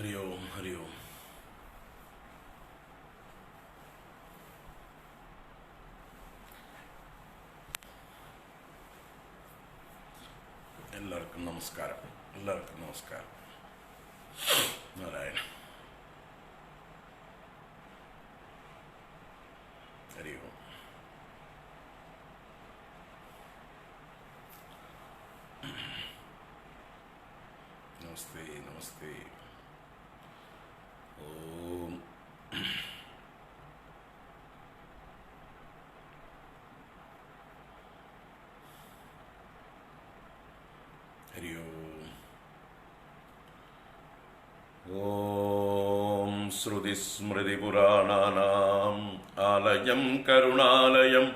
ഹരി ഓം ഹരി ഓം. എല്ലാവർക്കും നമസ്കാരം. നാരായണ. ഹരി ഓം. നമസ്തേ. ഓം. ഹരി ഓം. ഓം ശ്രുതിസ്മൃതിപുരാണാനാം ആലയം കരുണാലയം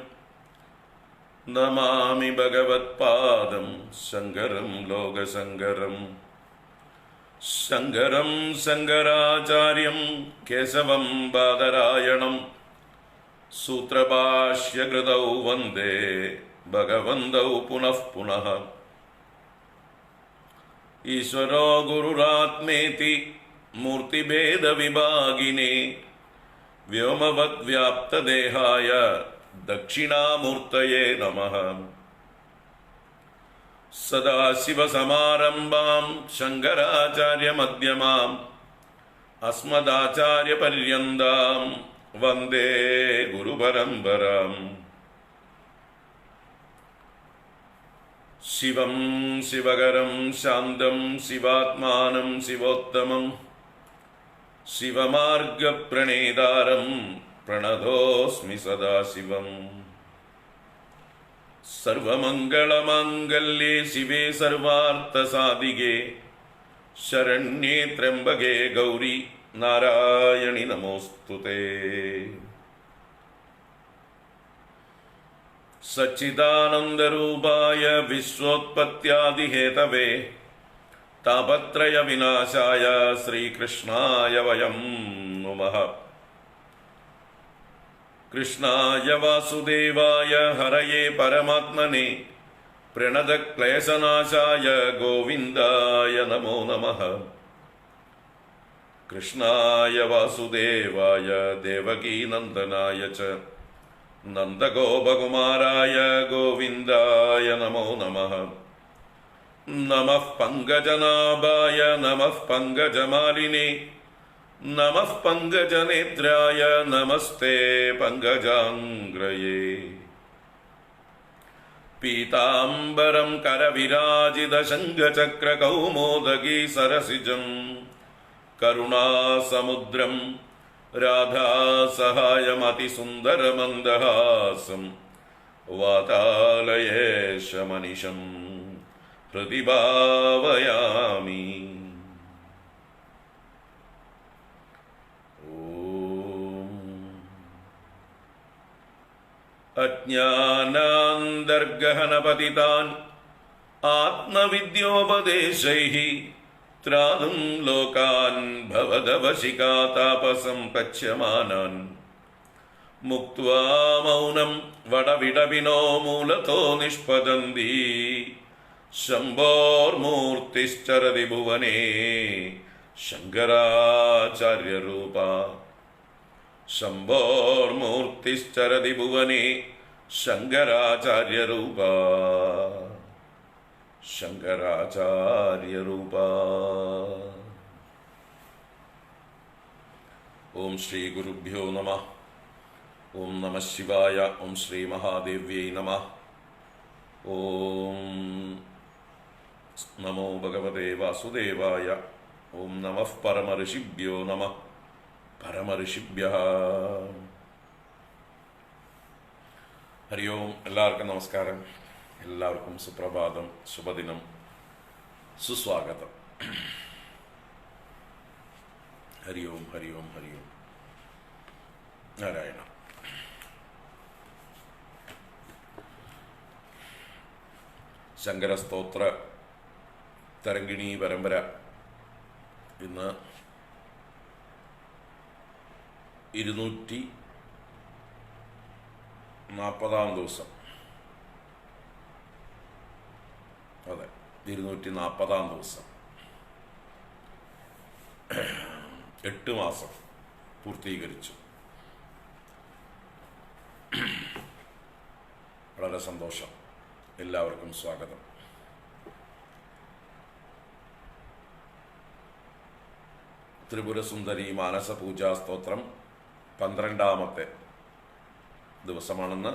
നമാമി ഭഗവത്പാദം ശങ്കരം ലോകശങ്കരം. ശങ്കരം ശങ്കരാചാര്യം കേശവം ബാദരായണം സൂത്രഭാഷ്യകൃതൗ വന്ദേ ഭഗവന്തൗ പുനഃ പുനഃ. ഈശ്വരോ ഗുരുരാത്മേതി മൂർത്തിഭേദവിഭാഗിനേ വ്യോമവദ്വ്യാപ്തദേഹായ ദക്ഷിണാമൂർത്തയേ നമഃ. സദാശിവസമാരംഭാം ശങ്കരാചാര്യമധ്യമാം അസ്മദാചാര്യപര്യന്താം വന്ദേ ഗുരുപരമ്പരാം. ശിവം ശിവകരം ശാന്തം ശിവാത്മാനം ശിവോത്തമം ശിവമാർഗപ്രണേതാരം പ്രണതോസ്മി സദാശിവം. സർവമംഗളമാംഗല്യേ ശിവേ സർവാർത്ഥസാധികേ ശരണ്യേ ത്രയംബകേ ഗൗരി നാരായണി നമോസ്തുതേ. സച്ചിദാനന്ദരൂപായ വിശ്വോത്പത്യാദിഹേതവേ താപത്രയ വിനാശായ ശ്രീകൃഷ്ണായ വയം നമഃ. കൃഷ്ണായ വാസുദേവായ ഹരയേ പരമാത്മനെ പ്രണതക്ലേശനാശായ ഗോവിന്ദായ നമോ നമഃ. കൃഷ്ണായ വാസുദേവായ ദേവകീനന്ദനായ ച നന്ദഗോപകുമാരായ ഗോവിന്ദായ നമോ നമഃ. നമഃ പങ്കജനാഭായ നമഃ പങ്കജമാലിനേ നമഃ പങ്കജനേത്രായ നമസ്തേ പങ്കജാംഗ്രയേ. പീതാംബരം കരവിരാജിത ശംഖചക്രകൗമോദഗീ സരസിജം കരുണാസമുദ്രം രാധാസഹായമതിസുന്ദരമന്ദഹാസം വാതാലയേശമനിശം പ്രതിഭാവയാമി. അജ്ഞാനാന്തർഗഹനപതിതാൻ ആത്മവിദ്യോപദേശൈഃ ത്രാതും ലോകാൻ ഭവദവശികാതാപസം പച്യമാനാൻ മുക്ത്വാ മൗനം വടവിടവിനോ മൂലതോ നിഷ്പദന്തി ശംഭോർമൂർത്തിശ്ചരതി ഭുവനേ ശങ്കരാചാര്യരൂപ. ശംഭോർമൂർത്തിശ്ചരതി ഭുവനേ ശങ്കരാചാര്യരൂപ. ശങ്കരാചാര്യരൂപ. ഓം ശ്രീ ഗുരുഭ്യോ നമഃ. ഓം നമഃ ശിവായ. ഓം ശ്രീ മഹാദേവ്യൈ നമഃ. ഓം നമോ ഭഗവതേ വാസുദേവായ. ഓം നമഃ പരമഋഷിഭ്യോ നമഃ. പരമഋഷിഭ്യഃ ഹരി ഓം. എല്ലാവർക്കും നമസ്കാരം. എല്ലാവർക്കും സുപ്രഭാതം, ശുഭദിനം, സുസ്വാഗതം. ഹരി ഓം ഹരി ഓം ഹരി ഓം. നാരായണ. ശങ്കരസ്തോത്ര തരംഗിണി പരമ്പര ഇന്ന് 240 ദിവസം. അതെ, 240 ദിവസം. 8 മാസം പൂർത്തീകരിച്ചു. വളരെ സന്തോഷം. എല്ലാവർക്കും സ്വാഗതം. ത്രിപുരസുന്ദരി മാനസ പൂജാ സ്തോത്രം 12ാമത്തെ ദിവസമാണെന്ന്.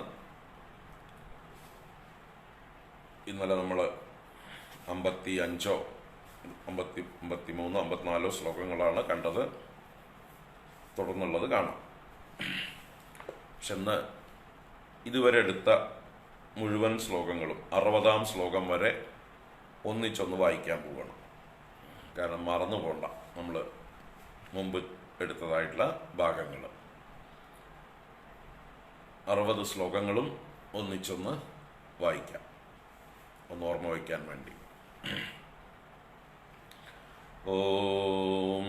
ഇന്നലെ നമ്മൾ 55, 53, 54 ശ്ലോകങ്ങളാണ് കണ്ടത്. തുടർന്നുള്ളത് കാണാം. പക്ഷെ ഇന്ന് ഇതുവരെ എടുത്ത മുഴുവൻ ശ്ലോകങ്ങളും 60ാം ശ്ലോകം വരെ ഒന്നിച്ചൊന്ന് വായിക്കാൻ പോകണം. കാരണം മറന്നു പോകണ്ട നമ്മൾ മുമ്പ് എടുത്തതായിട്ടുള്ള ഭാഗങ്ങൾ. 60 ശ്ലോകങ്ങളും ഒന്നിച്ചൊന്ന് വായിക്കാം, ഒന്ന് ഓർമ്മ വയ്ക്കാൻ വേണ്ടി. ഓം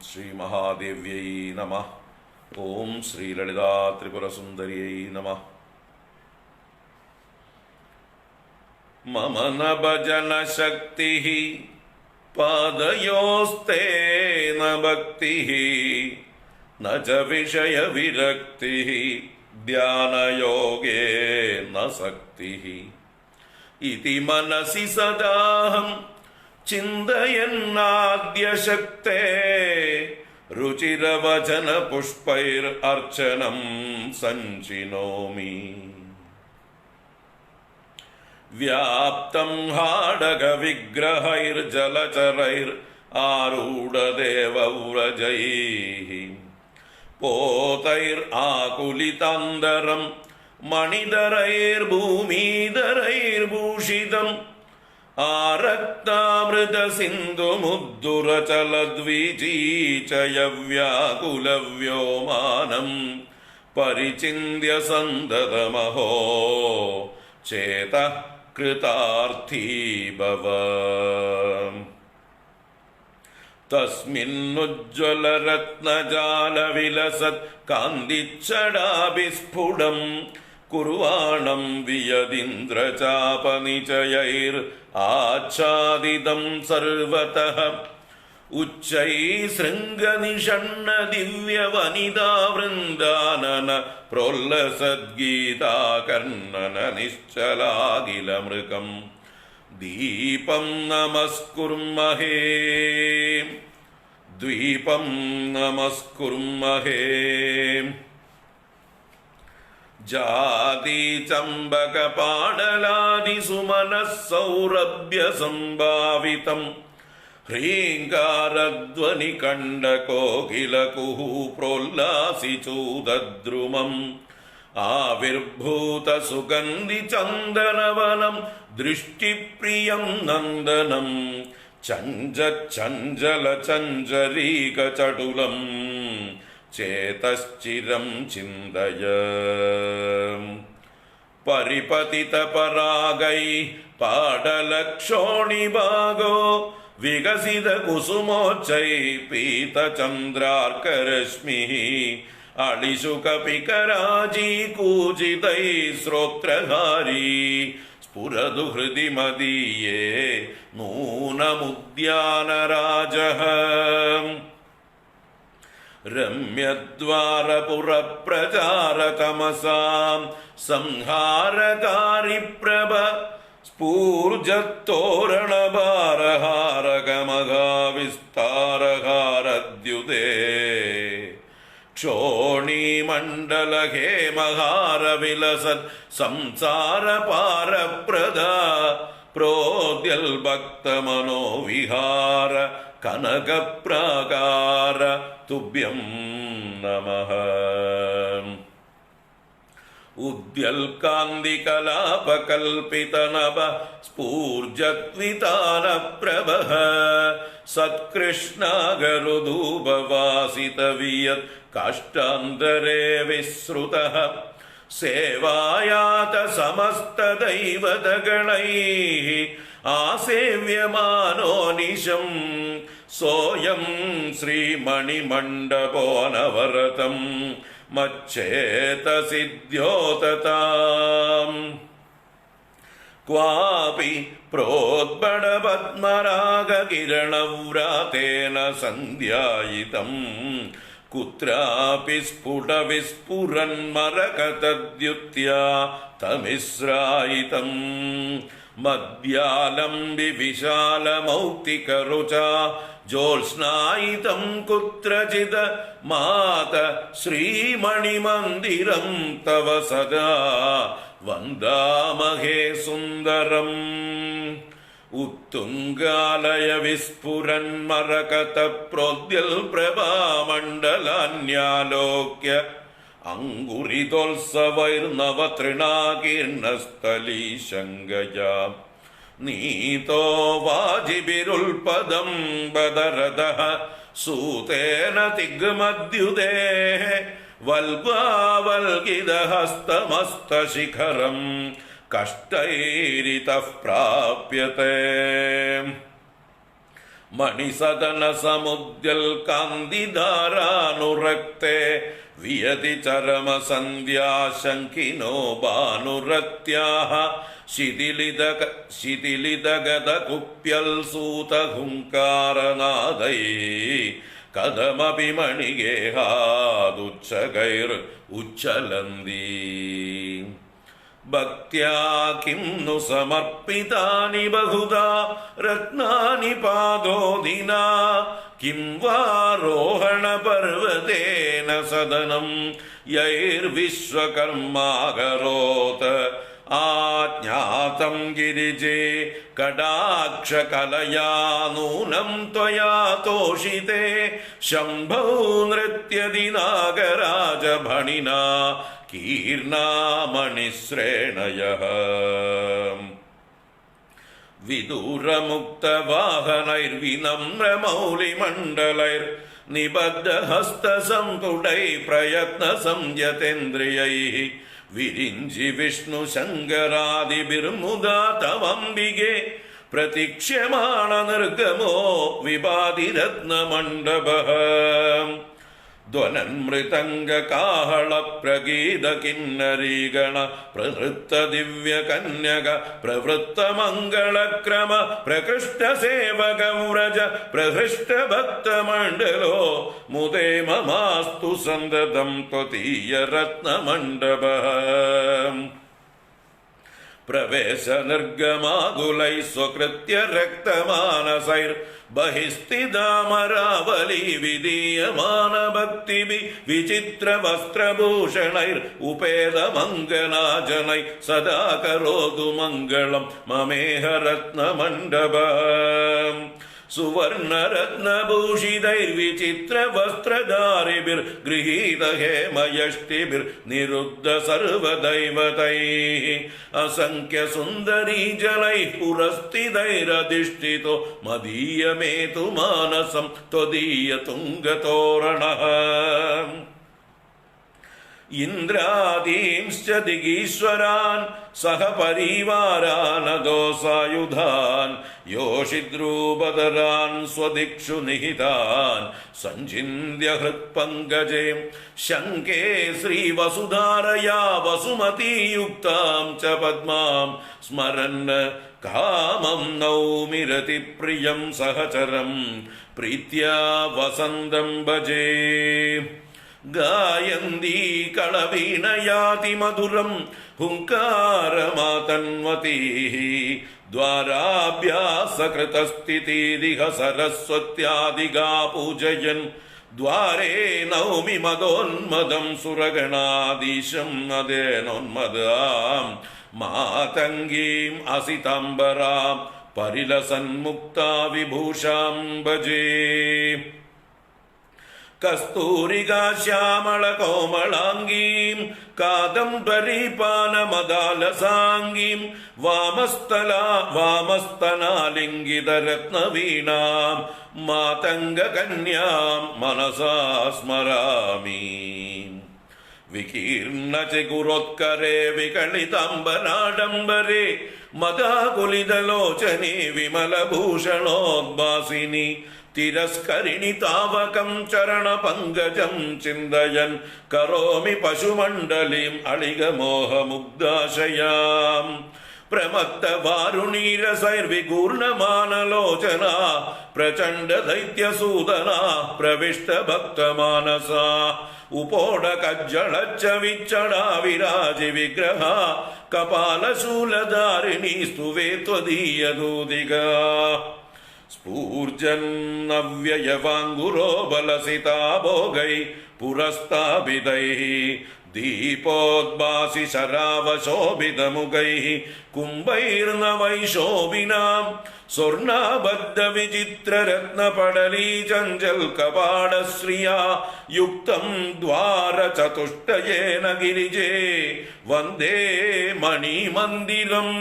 ശ്രീ മഹാദേവ്യൈ നമഃ. ഓം ശ്രീ ലളിതാ ത്രിപുരസുന്ദര്यै നമഃ. മമ ന ഭജനശക്തിഃ പാദയോസ്തേ ന ഭക്തിഃ ന ച വിഷയവിരക്തിഃ ധ്യാനയോഗേ ന സക്തിഃ ഇതി മനസി സദാഹം ചിന്തയന്നാദ്യശക്തേ രുചിരവചന പുഷ്പൈർ അർച്ചനം സഞ്ചിനോമി. വ്യാപ്തം ഹാടക വിഗ്രഹൈർ ജലചരൈർ ആരൂഢദേവവ്രജൈഃ പോതൈർ ആകുലിതാന്തരം മണിധരൈർ ഭൂമിധരൈർഭൂഷിതം ആരക്താമൃത സിന്ധുമുദ്ദുരചലദ്വിജീചയവ്യാകുലവ്യോമാനം പരിചിന്യ സന്തതമഹോ ചേത കൃതാർത്ഥീ ഭവ. തസ്മിന്നുജ്വലരത്നജാലവിലസത് കാന്തിച്ഛടാഭിസ്ഫുടം കുർവാണം വിയദിന്ദ്രചാപനിചയൈർ ആച്ഛാദിതം സർവതഃ ഉച്ചൈ ശൃംഗനിഷണ്ണ ദിവ്യവനിതാവൃന്ദാനന പ്രോല്ലസദ്ഗീതാകർണന നിശ്ചലാഖിലമൃഗം ദീപം നമസ്കുർമഹേ ദ്വീപം നമസ്കുർമഹേ. ജാതി ചമ്പക പാടലാദി സുമനഃ സൗരഭ്യ സംഭാവിതം ഹ്രീങ്കാരധ്വനി കണ്ഠകോകില കുഹു പ്രോല്ലാസി ചൂദദ്രുമം ആവിർഭൂത സുഗന്ധി ചന്ദനവനം ദൃഷ്ടിപ്രിയം നന്ദനം ചഞ്ചല ചഞ്ചരീക ചടുലം ചേതശ്ചിരം ചിന്തയ. പരിപതിത പരാഗൈ പാടലക്ഷോണിഭാഗോ വികസിത കുസുമോച്ചൈ പീതചന്ദ്രാർക്കരശ്മിഃ അളിശുകപികരാജീ കൂജിതൈ ശ്രോത്രഹാരീ സ്ഫുരതു ഹൃദി മദീയേ നൂനമുദ്യാനരാജഃ. രമ്യദ്വാരപുരപ്രചാരതമസാം സംഹാരകാരി പ്രഭ സ്ഫൂർജത്തോരണഭാരഹാരകമഹാവിസ്താരഹാരദ്യുതേ ക്ഷോണീമണ്ഡലഹേമഹാരവിലസത് സംസാരപാരപ്രദ പ്രോദ്യൽഭക്തമനോവിഹാര കനകപ്രാകാര തുഭ്യം നമഃ. ഉദ്യൽകാന്തികലാപകൽപിതനഭ സ്ഫൂർജദ്വിതാനപ്രഭഃ സത്കൃഷ്ണാഗരുദൂപവാസിതവിയത് കാഷ്ടാന്തരേ വിശ്രുതഃ സേവായാത സമസ്തദൈവതഗണൈഃ ആസേവ്യമാനോ നിശം സോയം ശ്രീമണിമണ്ഡപോനവരതം മച്ഛേതസിദ്ധ്യോതതാം. क्वापि प्रोद्बडपद्मरागकिरणव्रातेन सन्ध्यायितं कुत्रापि स्फुटविस्फुरन्मरकतद्युत्या तमिस्रायितं मद्यालम्बि विशालमौक्तिकरुचा ज्योत्स्नायितं कुत्रचित् मात श्रीमणिमन्दिरं तव सदा वन्दामहे सुन्दरम् उत्तुङ्गालय विस्फुरन्मरकतप्रोद्यल्प्रभामण्डलान्यालोक्य अङ्गुरितोत्सवैर्नवतृणाकीर्णस्थलीशङ्गया नीतो वाजिभिरुल्पदं बदरदः सूतेन तिग्मद्युदेः वल्गावल्गिदहस्तमस्तशिखरं कष्टैरितः प्राप्यते मणिसदनसमुद्यल्कान्तिधारानुरक्ते वियति चरमसन्ध्याशङ्किनो भानुरत्याः शिथिलितगदकुप्यल्सूतहुङ्कारनादैः कथमपि मणिगेहादुच्चकैरुच्चलन्ति भक्त्या किं नु समर्पितानि बहुधा रत्नानि पादोदिना किं वारोहणपर्वतेन सदनं यैर्विश्वकर्माकरोत् आज्ञातं गिरिजे कटाक्षकलया नूनं त्वया तोषिते शम्भो नृत्यदिनागराजभणिना कीर्णामणिश्रेणयः विदूरमुक्तवाहनैर्विनम्रमौलिमण्डलैर्निबद्धहस्तसम्पुटैः प्रयत्नसंयतेन्द्रियैः विरिञ्चि विष्णुशङ्करादिभिर्मुदा तवम्बिगे प्रतीक्ष्यमाणनिर्गमो विभातिरत्नमण्डपः ध्वनन्मृतङ्गकाहळप्रगीतकिन्नरीगण प्रहृत्तदिव्यकन्यक प्रवृत्तमङ्गलक्रम प्रकृष्टसेवकव्रज प्रहृष्टभक्तमण्डलो मुदे ममास्तु सन्दतं त्वदीयरत्नमण्डपः प्रवेशनिर्गमागुलैः स्वकृत्य रक्तमानसैर्बहिस्थितामरावली विधीयमानभक्तिभिः विचित्रवस्त्रभूषणैर् उपेतमङ्गलाजनैः सदा करोतु मङ्गलं ममेह रत्नमण्डपः सुवर्णरत्नभूषितैर्विचित्रवस्त्रधारिभिर्गृहीतहेमयष्टिभिर्निरुद्ध सर्वदैवतैः असङ्ख्यसुन्दरीजनैः पुरस्थितैरधिष्ठितो मदीयमेतु मानसं त्वदीयतुङ्गतोरणः इन्द्रादींश्च दिगीश्वरान् सह परिवारानदोसायुधान् योषिद्रूपधरान् स्वदिक्षु निहितान् सञ्चिन्त्य हृत्पङ्कजे शङ्के श्रीवसुधारया वसुमतीयुक्तां च पद्मां स्मरन् कामं नौमि रतिप्रियं सहचरं प्रीत्या वसन्तं भजे गायन्ती कलवीणयाति मधुरं हुङ्कारमातन्वतीः द्वाराभ्यासकृतस्थितिरिह सरस्वत्यादिगा पूजयन् द्वारे नौमि मदोन्मदं सुरगणाधीशं मदेनोन्मदां मातङ्गीम् असिताम्बरां परिलसन्मुक्ता विभूषां भजे कस्तूरिका श्यामलकोमलाङ्गीं कादम्बरीपानमदालसाङ्गीं वामस्तनालिङ्गितरत्नवीणां मातङ्गकन्यां मनसा स्मरामि विकीर्णचिगुरोत्करे विकलिताम्बराडम्बरे मदाकुलितलोचने विमलभूषणोद्भासिनि तिरस्करिणि तावकं चरणपङ्कजं चिन्तयन् करोमि पशुमण्डलीम् अलिगमोहमुग्धाशयाम् प्रमत्त वारुणीरसैर्विगूर्णमानलोचना प्रचण्ड दैत्यसूदना प्रविष्ट भक्तमानसा उपोडकज्जलच्च विच्चडा विराजि विग्रह कपालशूलधारिणी स्तुवे त्वदीयदूदिगा स्फूर्जन्नव्ययवाङ्गुरो बलसिता भोगै पुरस्ताभिदैः दीपोद्भासि शरावशोभितमुखैः कुम्भैर्नवैशोभिनां स्वर्णाबद्धविचित्ररत्नपडली चञ्चल्कपाडश्रिया युक्तं द्वारचतुष्टयेन गिरिजे वन्दे मणिमन्दिरम्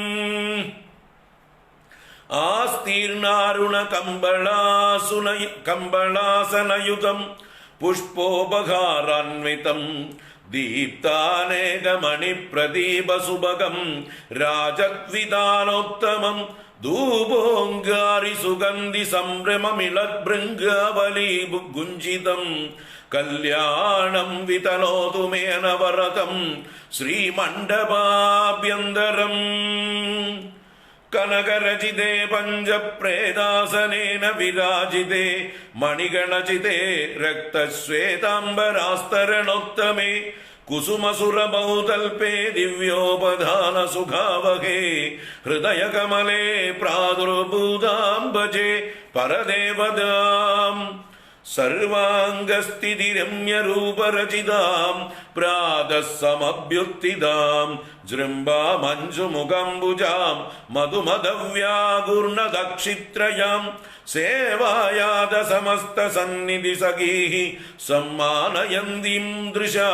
आस्तीर्णारुणकम्बलासनयुतं पुष्पोपहारान्वितं दीप्तानेकमणिप्रदीपसुभगं राजद्वितानोत्तमं धूपोङ्गारिसुगन्धिसम्भ्रममिलद्भृङ्गावली गुञ्जितं कल्याणं वितनोतु मे नवरतं श्रीमण्डपाभ्यन्तरम् कनकरचिते पञ्चप्रेदासनेन विराजिते मणिगणचिते रक्तश्वेताम्बरास्तरणोत्तमे कुसुमसुरबहुतल्पे दिव्योपधानसुखावहे हृदयकमले प्रादुर्भूतां भजे परदेवताम् सर्वाङ्गस्थितिरम्यरूपरचितां प्रातः समभ्युत्थितां जृम्भामञ्जुमुखम्बुजां मधुमदव्यागूर्णदक्षित्रयां सेवायाद समस्तसन्निधिसखीः सम्मानयन्तीं दृशा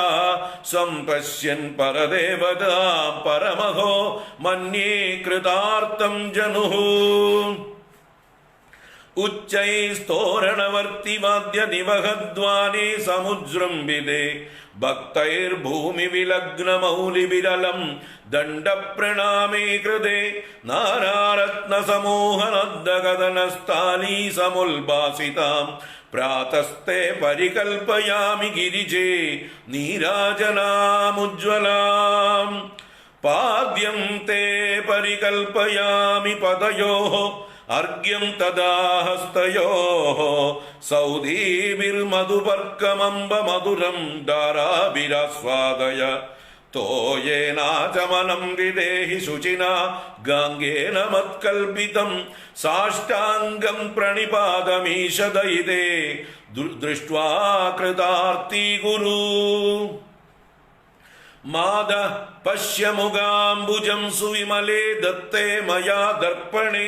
सम्पश्यन् परदेवतां परमहो मन्ये कृतार्थं जनुः उच्चैस्तोरणवर्तिवाद्यनिवहद्वाने समुज्जृम्भिते भक्तैर्भूमिविलग्नमौलिविरलं दण्डप्रणामे कृते नानारत्नसमूहनद्दकदनस्थाली समुल्भासितां प्रातस्ते परिकल्पयामि गिरिजे नीराजनामुज्ज्वलाम् पाद्यं ते परिकल्पयामि पदयोः अर्घ्यं तदा हस्तयोः सौधीभिर्मधुपर्कमम्बमधुरं दाराभिरास्वादय तोयेनाचमनं विदेहि शुचिना गाङ्गेन मत्कल्पितं साष्टाङ्गं प्रणिपादमीशदयिते दृष्ट्वा कृतार्ती गुरु माद पश्य मुगाम्बुजं सुविमले दत्ते मया दर्पणे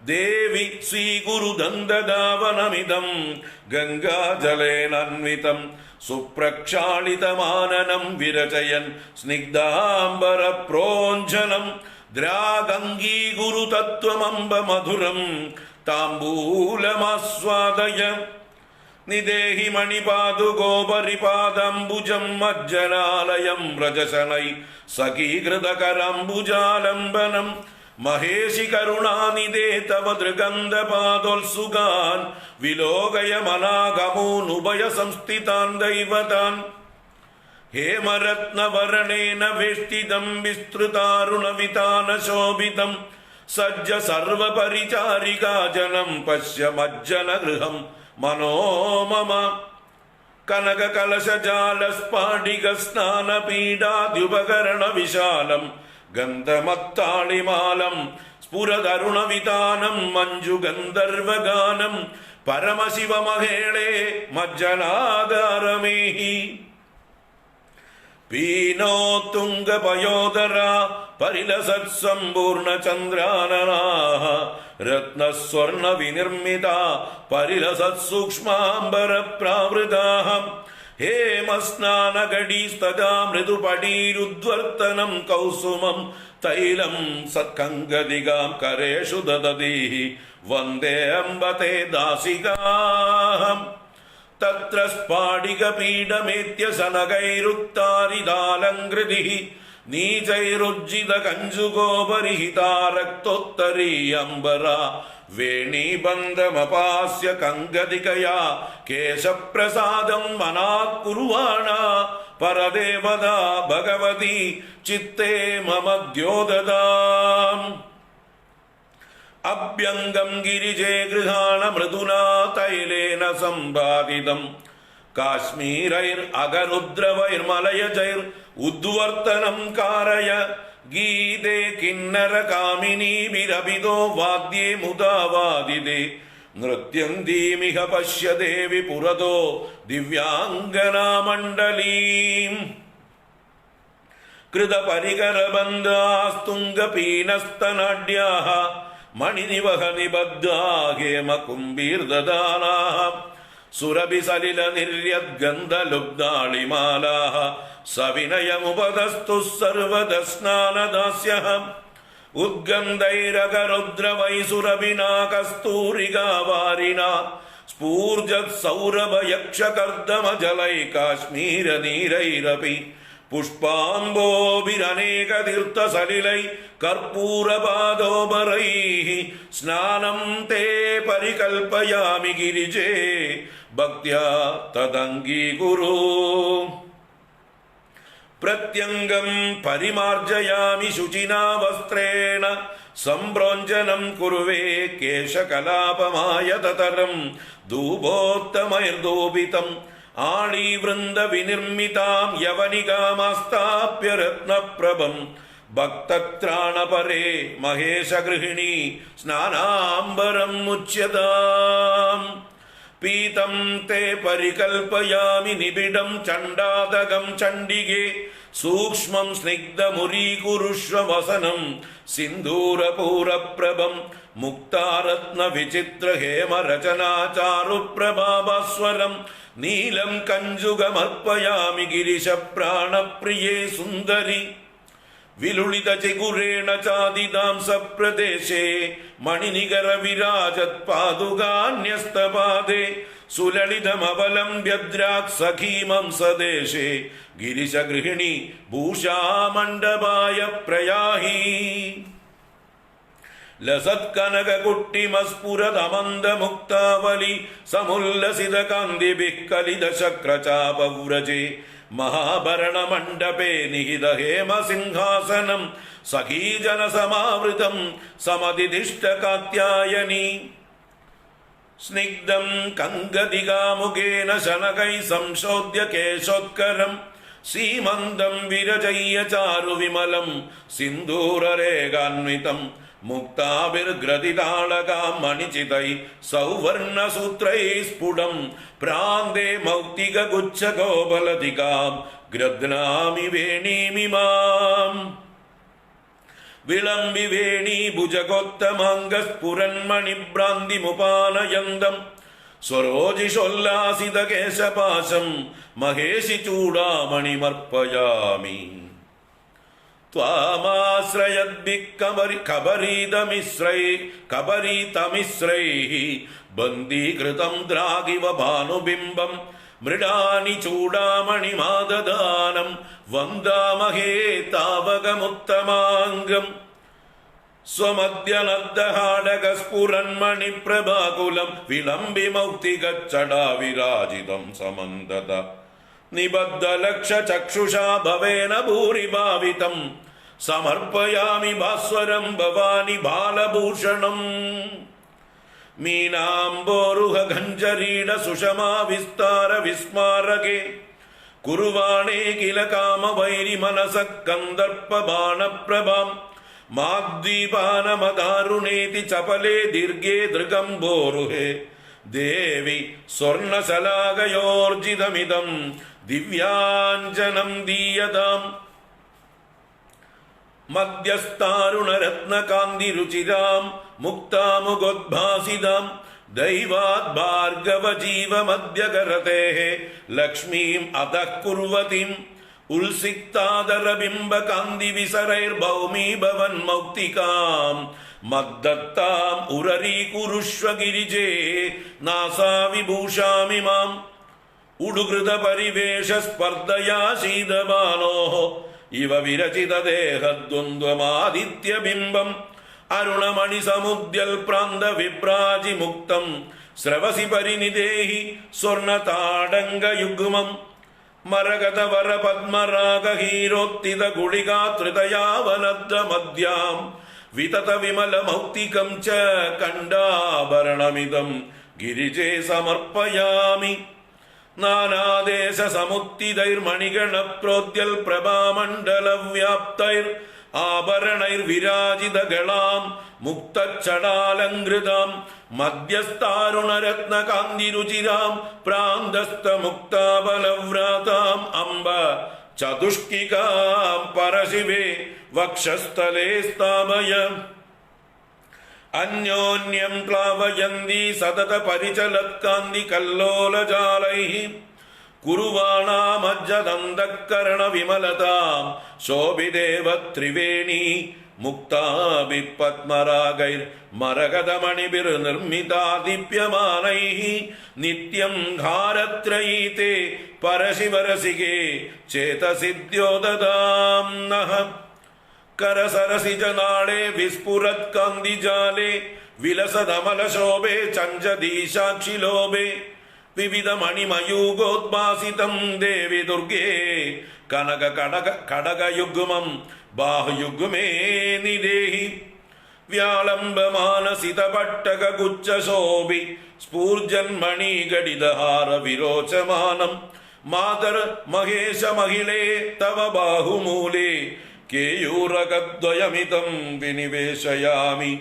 देवि स्वीकुरुदन्ददावनमिदं गङ्गाजलेनान्वितं सुप्रक्षालितमाननं विरचयन् स्निग्धाम्बरप्रोञ्जनं द्रागङ्गीगुरुतत्त्वमम्बमधुरं ताम्बूलमास्वादय निदेहि मणिपादुकोपरिपादम्बुजं मज्जनालयं व्रजशनै सखीकृतकरम्बुजालम्बनं महेशि करुणानिधे तव दृगन्धपादोत्सुकान् विलोकय मनागमूनुभय संस्थितान् दैवतान् हेमरत्नवर्णेन वेष्टितं विस्तृतारुणवितानशोभितं सज्ज सर्वपरिचारिकाजनं पश्य मज्जनगृहं मनो मम कनककलशजालस्फाटिकस्नानपीडाद्युपकरणविशालं गन्धमत्ताळिमालं स्फुरदरुणवितानं मञ्जुगन्धर्वगानं परमशिवमहेळे मज्जनादारमेहि पीनोत्तुङ्गपयोधरा परिलसत्सम्पूर्णचन्द्राननाः रत्नस्वर्णविनिर्मिता परिलसत्सूक्ष्माम्बरप्रावृताः हेमस्नानगडीस्तदा मृदुपडीरुद्वर्तनं कौसुमं तैलं सत्कङ्गदिगां करेषु ददतीः वन्दे अम्बते दासिकाः तत्र स्फाटिकपीडमेत्यसनगैरुत्तारिदालङ्कृतिः नीचैरुज्जितकञ्जुगोपरिहिता रक्तोत्तरीयम्बरा वेणीबन्धमपास्य कङ्गदिकया केशप्रसादं मनाः कुर्वाणा പരദേവതാ ഭഗവതി ചിത്തേ മമ ദ്യോദതാം. അഭ്യംഗം ഗിരിജേ ഗൃഹാണ മൃദുനാ തൈലേന സമ്പാദിതം കാശ്മീരൈർ അഗരുദ്രവൈർമലയജൈർ ഉദ്വർത്തനം കാരയ ഗീതേ കിന്നര കാമിനീ വിരപിതോ വാദ്യേ മുദാവാദിതേ നൃത്യന്തീമിഹ പശ്യ ദേവി പുരതോ ദിവ്യാംഗനാമണ്ഡലീം. കൃതപരികരബന്ധാസ്തുംഗപീനസ്തനാഢ്യാഃ മണിനിവഹ നിബദ്ധാ ഹേമകുംഭീർദദാനാഃ സുരഭിസലില നിർയദ്ഗന്ധലുബ്ധാളിമാലാഃ സവിനയമുപതസ്തുഃ സർവദസ്നാനദാസ്യഃ ഉദ്ഗന്ധൈരകരുദ്രവൈസുരഭിനാ കസ്തൂരികാവാരിണാ സ്ഫൂർജത്സൗരഭയക്ഷകർദമജലൈ കാശ്മീരനീരൈരപി പുഷ്പാംബോഭിരനേകതീർത്ഥസലിലൈ കർപ്പൂരപാദോപരൈഃ സ്നാനം തേ പരികൽപ്പയാമി ഗിരിജേ ഭക്ത്യാ തദംഗീകുരു. പ്രത്യംഗം പരിമാർജയാമി ശുചിനാ വസ്ത്രേണ സംഭ്രോഞ്ജനം കുർവേ കേശകലാപമായതതരം ധൂപോത്തമൈർദോപിതം ആളീവൃന്ദ വിനിർമ്മിതാം യവനികാമാസ്ഥാപ്യ രത്നപ്രഭം ഭക്തത്രാണപരേ മഹേശഗൃഹിണീ സ്നാനാംബരം മുച്യതാം. പീതം തേ പരികൽപ്പയാമി നിബിഡം ചണ്ഡാതകം ചണ്ഡികേ സൂക്ഷ്മം സ്നിഗ്ധമുരീകുരുഷ്വ വസനം സിന്ദൂരപൂരപ്രഭം മുക്താരത്ന വിചിത്ര ഹേമരചനാചാരുപ്രഭാഭാസ്വരം നീലം കഞ്ചുകമർപ്പയാമി ഗിരിശ പ്രാണപ്രിയേ സുന്ദരി. വിലുളിത ചിഗുരേണ ചാദിതാം സപ്രദേശേ മണിനികര വിരാജത് പാദുകാന്യസ്തപാദേ സുലളിതമവലംബ്യദ്രാക് സഖീമം സദേശേ ഗിരിശ ഗൃഹിണി ഭൂഷാമണ്ഡപായ പ്രയാഹി. ലസത്കനകകുട്ടിമസ്ഫുരതമന്ദമുക്താവലി സമുല്ലസിത കാന്തിഭിഃ കലിതശക്രചാപവ്രജേ മഹാഭരണമണ്ഡപേ നിഹിത ഹേമസിംഹാസനം സഖീജനസമാവൃതം സമതിദിഷ്ട കാത്യായനി. സ്നിഗ്ധം കങ്കദികാമുഖേന ശനകൈ സംശോദ്യ കേശോത്കരം സീമന്തം വിരചയ്യ ചാരുവിമലം സിന്ദൂരരേഖാന്വിതം മുക്താഭിർഗ്രതിതാളകാം മണിചിതൈ സൗവർണസൂത്രൈ സ്ഫുടം പ്രാന്തേ മൗക്തികഗുച്ഛഗോപലതികാം ഗ്രധ്നാമി വേണീമിമാം. വിളംബി വേണീ ഭുജഗോത്തമാംഗസ്ഫുരന്മണിഭ്രാന്തിമുപാനയന്തം സ്വരോജിഷോല്ലാസിത കേശപാശം മഹേഷി ചൂടാമണിമർപ്പയാമി. കബരീതമിശ്രൈः ബന്ധീകൃതം ദ്രാഗിവ ഭാനുബിംബം മൃഡാനി ചൂടാമണിമാദദാനം വന്ദാമഹേ താവകമുത്തമാംഗം. സ്വമദ്യനദ്ദഹാടകസ്ഫുരന്മണിപ്രഭാകുലം വിളംബി മൗക്തികച്ചടാവിരാജിതം സമന്തത നിബദ്ധലക്ഷചക്ഷുഷാ ഭവേന ഭൂരിഭാവിതം സമർപ്പയാമി ഭാസ്വരം ഭവാനി ബാലഭൂഷണം. മീനാംബോരുഹ ഖഞ്ജരീട സുഷമാ വിസ്താര വിസ്മാരകേ കുർവാണേ കില കാമവൈരി മനസഃ കന്ദർപ്പ ബാണപ്രഭാം മാദ്വീപാനമദാരുണേതി ചപലേ ദീർഘേ ദൃഗംബോരുഹേ ദേവി സ്വർണശലാകയോർജിതമിദം ദിവ്യാഞ്ജനം ദീയതാം. മധ്യസ്ഥാരുണരത്നകാന്തിരുചിരാം മുക്താമുഗോദ്ഭാസിതാം ദൈവാത് ഭാർഗവജീവമദ്യകരതേഃ ലക്ഷ്മീം അധഃ കുർവതീം ഉത്സിക്താദരബിംബകാന്തിവിസരൈർഭൗമീഭവൻ മൗക്തികാം മദ്ദത്താം ഉരരീകുരുഷ്വ ഗിരിജേ നാസാ വിഭൂഷാമിമാം. ഉടുകൃത പരിവേഷ സ്പർദ്ധയാ ശീതബാനോഃ ഇവ വിരചിത ദേഹദ്വന്ദ്വമാദിത്യബിംബം അരുണമണി സമുദ്യൽ പ്രാന്ത വിഭ്രാജി മുക്തം സ്രവസി പരിനിദേഹി സ്വർണതാടങ്കയുഗ്മം. മരകതവര പത്മരാഗഹീരോത്തിത ഗുളികാത്രിതയാവനദ്രമദ്യാം വിതത വിമല മൗക്തികം ച കണ്ഠാഭരണമിദം ഗിരിജേ സമർപ്പയാമി. നാനാദേശ സമുത്തിതൈർമണിഗണ പ്രോദ്യൽ പ്രഭാമണ്ഡലവ്യാപ്തൈർ ആഭരണൈർവിരാജിതഗളാം മുക്തച്ഛടാലങ്കൃതാം മധ്യസ്ഥാരുണരത്നകാന്തിരുചിരാം പ്രാന്തസ്ഥമുക്താബലവ്രാതാം അംബ ചതുഷ്കികാം പരശിവേ വക്ഷസ്ഥലേ സ്ഥാപയ. അന്യോന്യം പ്ലാവയന്തി സതത പരിചലത്കാന്തി കല്ലോലജാലൈഃ കുറുവാണാമജ്ജദന്തക്കരണ വിമലതാം ശോഭിദേവ ത്രിവേണി മുക്താഭി പത്മരാഗൈർ മരകതമണിഭിർ നിർമ്മിതാ ദീപ്യമാനൈഃ നിത്യം ഘാരത്രയീതേ പരശിവരസികേ ചേതസിദ്യോദതാം നഃ. കരസരസിജനാളേ വിസ്ഫുരത്കാന്തിജാലേ വിലസദമലശോഭേ ചഞ്ചദീശാക്ഷിലോഭേ വിവിധ മണിമയൂഗോദ്ഭാസിതം ദേവി ദുർഗേ കനക കടകയുഗ്മം ബാഹുയുഗ്മേ നിദേഹി. വ്യാളംബമാനസിതപട്ടകഗുച്ഛശോഭി സ്ഫൂർജന്മണീഘടിതഹാര വിരോചമാനം മാതർ മഹേശ മഹിളേ തവ ബാഹുമൂലേ കേയൂരകദ്വയമിതം വിനിവേശയാമി.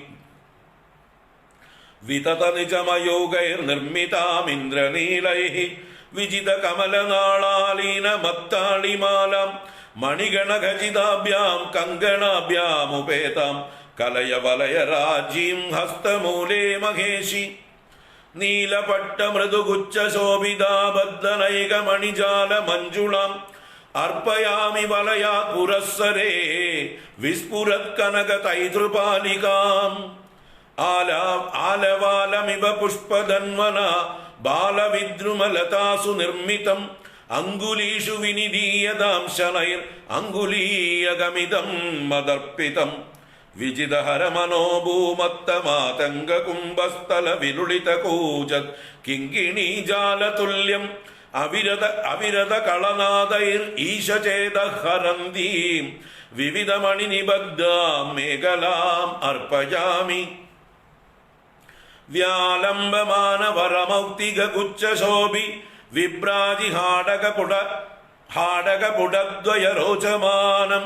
വിതത നിജമയോഗൈർനിർമ്മിതാമിന്ദ്രനീലൈഃ വിജിത കമലനാളാലീനമത്താളിമാലാം മണിഗണഖചിതാഭ്യാം കങ്കണാഭ്യാമുപേതാം കലയവലയരാജീം ഹസ്തമൂലേ മഹേഷി. നീലപട്ടമൃദുഗുച്ഛശോഭിതാബദ്ധനൈകമണിജാല മഞ്ജുളാം അർപ്പയാമി വലയാ പുരസ്സരേ വിസ്ഫുരത്കനകതൈതൃപാലികാം. ആലവാലമിവ പുഷ്പധന്വന ബാലവിദ്രുമലതാസു നിർമ്മിതം അങ്കുലീഷു വിനിധീയതാം ശനൈർ അങ്കുലീയകമിതം മദർപ്പിതം. വിജിതഹരമനോഭൂമത്തമാതംഗകുംഭസ്ഥല വിലുളിതകൂജത് കിങ്കിണീജാലതുല്യം അവിരത കളനാദൈർ ഈശചേതഹരന്തീം വിവിധമണിനിബദ്ധാം മേഖലാം അർപ്പയാമി. വ്യാലംബമാനവരമൗക്തികഗുച്ഛശോഭി വിഭ്രാജി ഹാടകപുടദ്വയരോചമാനം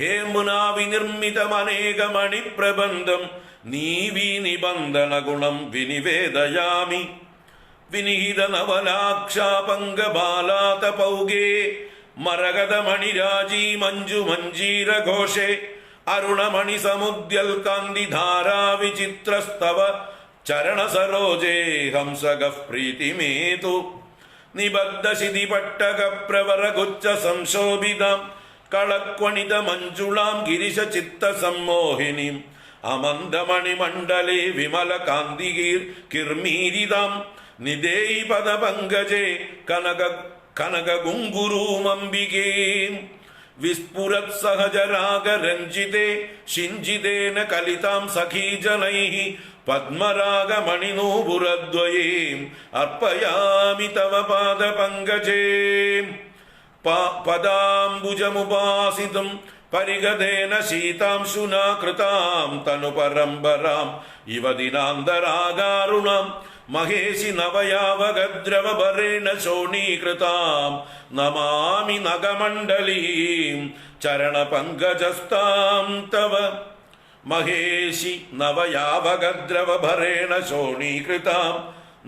ഹേമുനാ വിനിർമ്മിതമനേകമണിപ്രബന്ധം നീവീ നിബന്ധനഗുണം വിനിവേദയാമി. വിനിഹിത നവലാക്ഷാപങ്കബാലാതപൗഗേ മരകതമണിരാജീ മഞ്ജു മഞ്ജീരഘോഷേ അരുണമണി സമുദ്യൽ കാന്തിധാരാ വിചിത്രസ്തവ ചരണസരോജേ ഹംസഗഃ പ്രീതിമേതു. നിബദ്ധശിതിപട്ടകപ്രവരഗുച്ഛ സംശോഭിതാം കളക്വണിത മഞ്ജുളാം ഗിരിശ ചിത്ത സമ്മോഹിനീം അമന്തമണിമണ്ഡലേ വിമല കാന്തികീർ കിർമീരിതാം നിദേയി പദപങ്കജേ കനകഗുങ്കുരൂമംബികേ. വിസ്ഫുരത് സഹജരാഗരഞ്ജിതേ ശിഞ്ചിതേന കലിതാം സഖീജനൈഃ പദ്മരാഗമണിനൂപുരദ്വയേ അർപ്പയാമി തവ പാദപങ്കജേ. പദാംബുജമുപാസിതും പരിഗതേന ശീതാംശുനാ കൃതാം തനുപരമ്പരാം ഇവ ദിനാന്തരാഗാരുണാം മഹേശി നവയാവഗദ്രവഭരേണ ശോണീകൃതാം നമാമി നഗമണ്ഡലീം ചരണപങ്കജസ്താം തവ. മഹേശി നവയാവഗദ്രവഭരേണ ശോണീകൃതാം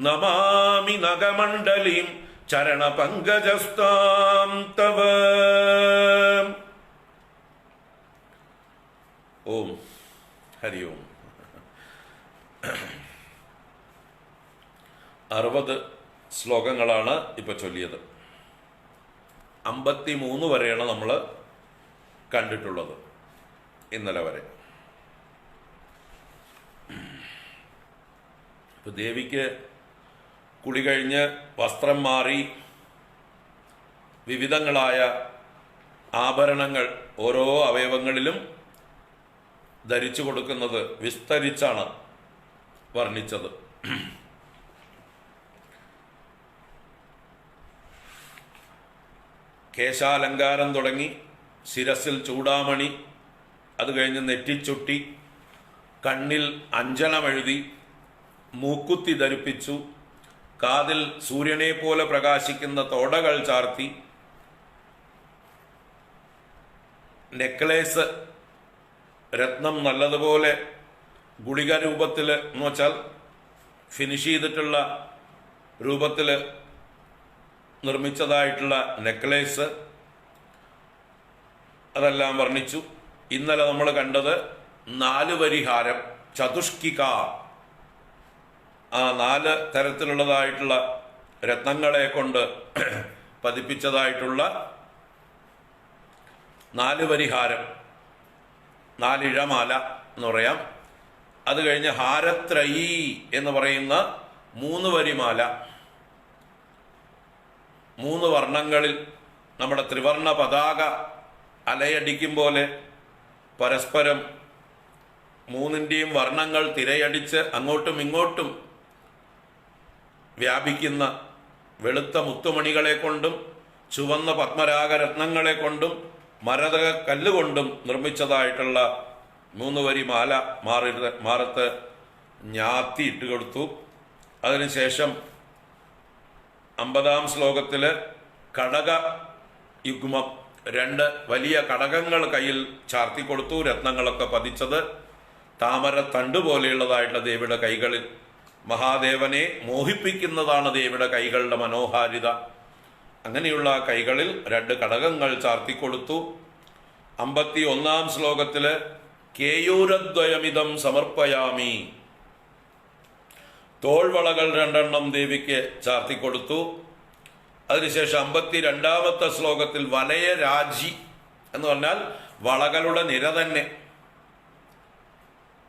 നമാമി നഗമണ്ഡലീം ചരണപങ്കജസ്താം തവ. ഓം ഹരി ഓം. 60 ശ്ലോകങ്ങളാണ് ഇപ്പൊ ചൊല്ലിയത്. 53 വരെയാണ് നമ്മൾ കണ്ടിട്ടുള്ളത് ഇന്നലെ വരെ. ഇപ്പൊ ദേവിക്ക് കുളി കഴിഞ്ഞ് വസ്ത്രം മാറി വിവിധങ്ങളായ ആഭരണങ്ങൾ ഓരോ അവയവങ്ങളിലും ധരിച്ചു കൊടുക്കുന്നത് വിസ്തരിച്ചാണ് വർണ്ണിച്ചത്. കേശാലങ്കാരം തുടങ്ങി, ശിരസിൽ ചൂടാമണി, അത് കഴിഞ്ഞ് നെറ്റിച്ചുട്ടി, കണ്ണിൽ അഞ്ജനമെഴുതി, മൂക്കുത്തി ധരിപ്പിച്ചു, കാതിൽ സൂര്യനെ പോലെ പ്രകാശിക്കുന്ന തോടകൾ ചാർത്തി, നെക്ലേസ് രത്നം നല്ലതുപോലെ ഗുളിക രൂപത്തിൽ എന്ന് വെച്ചാൽ ഫിനിഷ് ചെയ്തിട്ടുള്ള രൂപത്തിൽ നിർമ്മിച്ചതായിട്ടുള്ള നെക്ലേസ്, അതെല്ലാം വർണ്ണിച്ചു. ഇന്നലെ നമ്മൾ കണ്ടത് 4 വരി ഹാരം, ചതുഷ്കിക, ആ 4 തരത്തിലുള്ളതായിട്ടുള്ള രത്നങ്ങളെ കൊണ്ട് പതിപ്പിച്ചതായിട്ടുള്ള 4 വരി ഹാരം, 4 ഇഴമാല എന്ന് പറയാം. അത് കഴിഞ്ഞ് ഹാരത്രയീ എന്ന് പറയുന്ന 3 വരി മാല, 3 വർണ്ണങ്ങളിൽ നമ്മുടെ ത്രിവർണ്ണ പതാക അലയടിക്കും പോലെ പരസ്പരം 3ന്റെയും വർണ്ണങ്ങൾ തിരയടിച്ച് അങ്ങോട്ടും ഇങ്ങോട്ടും വ്യാപിക്കുന്ന വെളുത്ത മുത്തുമണികളെ കൊണ്ടും ചുവന്ന പത്മരാഗരത്നങ്ങളെ കൊണ്ടും മരതക കല്ലുകൊണ്ടും നിർമ്മിച്ചതായിട്ടുള്ള 3 വരി മാല മാറത്ത് ഞാത്തി ഇട്ട് കൊടുത്തു. അതിനുശേഷം 50-ാം ശ്ലോകത്തില് കടക യുഗ്മം, 2 വലിയ കടകങ്ങൾ കയ്യിൽ ചാർത്തി കൊടുത്തു. രത്നങ്ങളൊക്കെ പതിച്ചത് താമര തണ്ട് പോലെയുള്ളതായിട്ടുള്ള ദേവിയുടെ കൈകളിൽ. മഹാദേവനെ മോഹിപ്പിക്കുന്നതാണ് ദേവിയുടെ കൈകളുടെ മനോഹാരിത. അങ്ങനെയുള്ള കൈകളിൽ 2 കടകങ്ങൾ ചാർത്തി കൊടുത്തു. 51-ാം ശ്ലോകത്തില് കേയൂരദ്വയമിതം സമർപ്പയാമി, തോൾവളകൾ 2 ദേവിക്ക് ചാർത്തി കൊടുത്തു. അതിനുശേഷം 52-ാമത്തെ ശ്ലോകത്തിൽ വലയരാജി എന്ന് പറഞ്ഞാൽ വളകളുടെ നിര തന്നെ.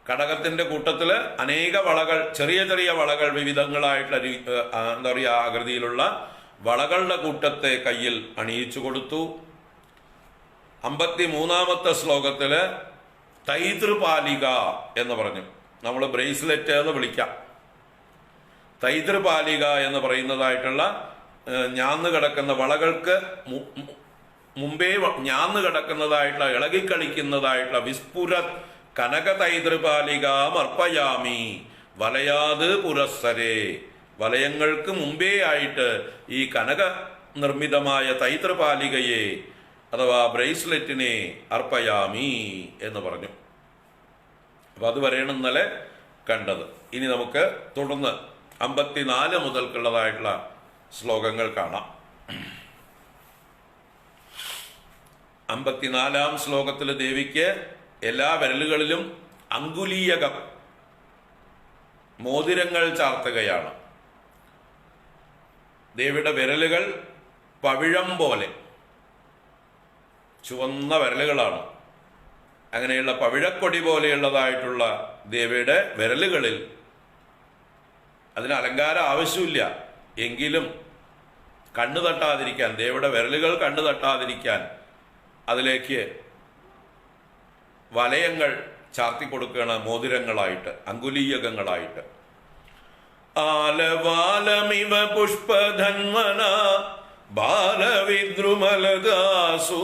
കടകത്തിന്റെ കൂട്ടത്തില് അനേക വളകൾ, ചെറിയ ചെറിയ വളകൾ, വിവിധങ്ങളായിട്ടുള്ള എന്താ പറയുക ആകൃതിയിലുള്ള വളകളുടെ കൂട്ടത്തെ കയ്യിൽ അണിയിച്ചു കൊടുത്തു. 53-ാമത്തെ ശ്ലോകത്തില് തൈതൃപാലിക എന്ന് പറഞ്ഞു. നമ്മൾ ബ്രേസ്ലെറ്റ് എന്ന് വിളിക്കാം. തൈതൃപാലിക എന്ന് പറയുന്നതായിട്ടുള്ള ഞാന്ന് കിടക്കുന്ന വളകൾക്ക് മുമ്പേ ഞാന്ന് കിടക്കുന്നതായിട്ടുള്ള ഇളകിക്കളിക്കുന്നതായിട്ടുള്ള വിസ്ഫുര കനക തൈതൃപാലിക മർപ്പയാമി വലയാത് പുരസ്സരേ, വലയങ്ങൾക്ക് മുമ്പേ ആയിട്ട് ഈ കനക നിർമ്മിതമായ തൈതൃപാലികയെ അഥവാ ബ്രേസ്ലെറ്റിനെ അർപ്പയാമി എന്ന് പറഞ്ഞു. അപ്പൊ അതുവരെയാണ് ഇന്നലെ കണ്ടത്. ഇനി നമുക്ക് തുടർന്ന് 54 മുതൽക്കുള്ളതായിട്ടുള്ള ശ്ലോകങ്ങൾ കാണാം. 54-ാം ശ്ലോകത്തിൽ ദേവിക്ക് എല്ലാ വിരലുകളിലും അങ്കുലീയകം, മോതിരങ്ങൾ ചാർത്തുകയാണ്. ദേവിയുടെ വിരലുകൾ പവിഴം പോലെ ചുവന്ന വിരലുകളാണ്. അങ്ങനെയുള്ള പവിഴക്കൊടി പോലെയുള്ളതായിട്ടുള്ള ദേവിയുടെ വിരലുകളിൽ, അതിന് അലങ്കാരം ആവശ്യമില്ല, എങ്കിലും കണ്ണു തട്ടാതിരിക്കാൻ, ദേവിയുടെ വിരലുകൾ കണ്ണു തട്ടാതിരിക്കാൻ അതിലേക്ക് വലയങ്ങൾ ചാർത്തി കൊടുക്കുകയാണ്, മോതിരങ്ങളായിട്ട്, അങ്കുലീയകങ്ങളായിട്ട്. ആലവാലമിവ പുഷ്പധന്വന ബാലവിദ്രുമലദാസു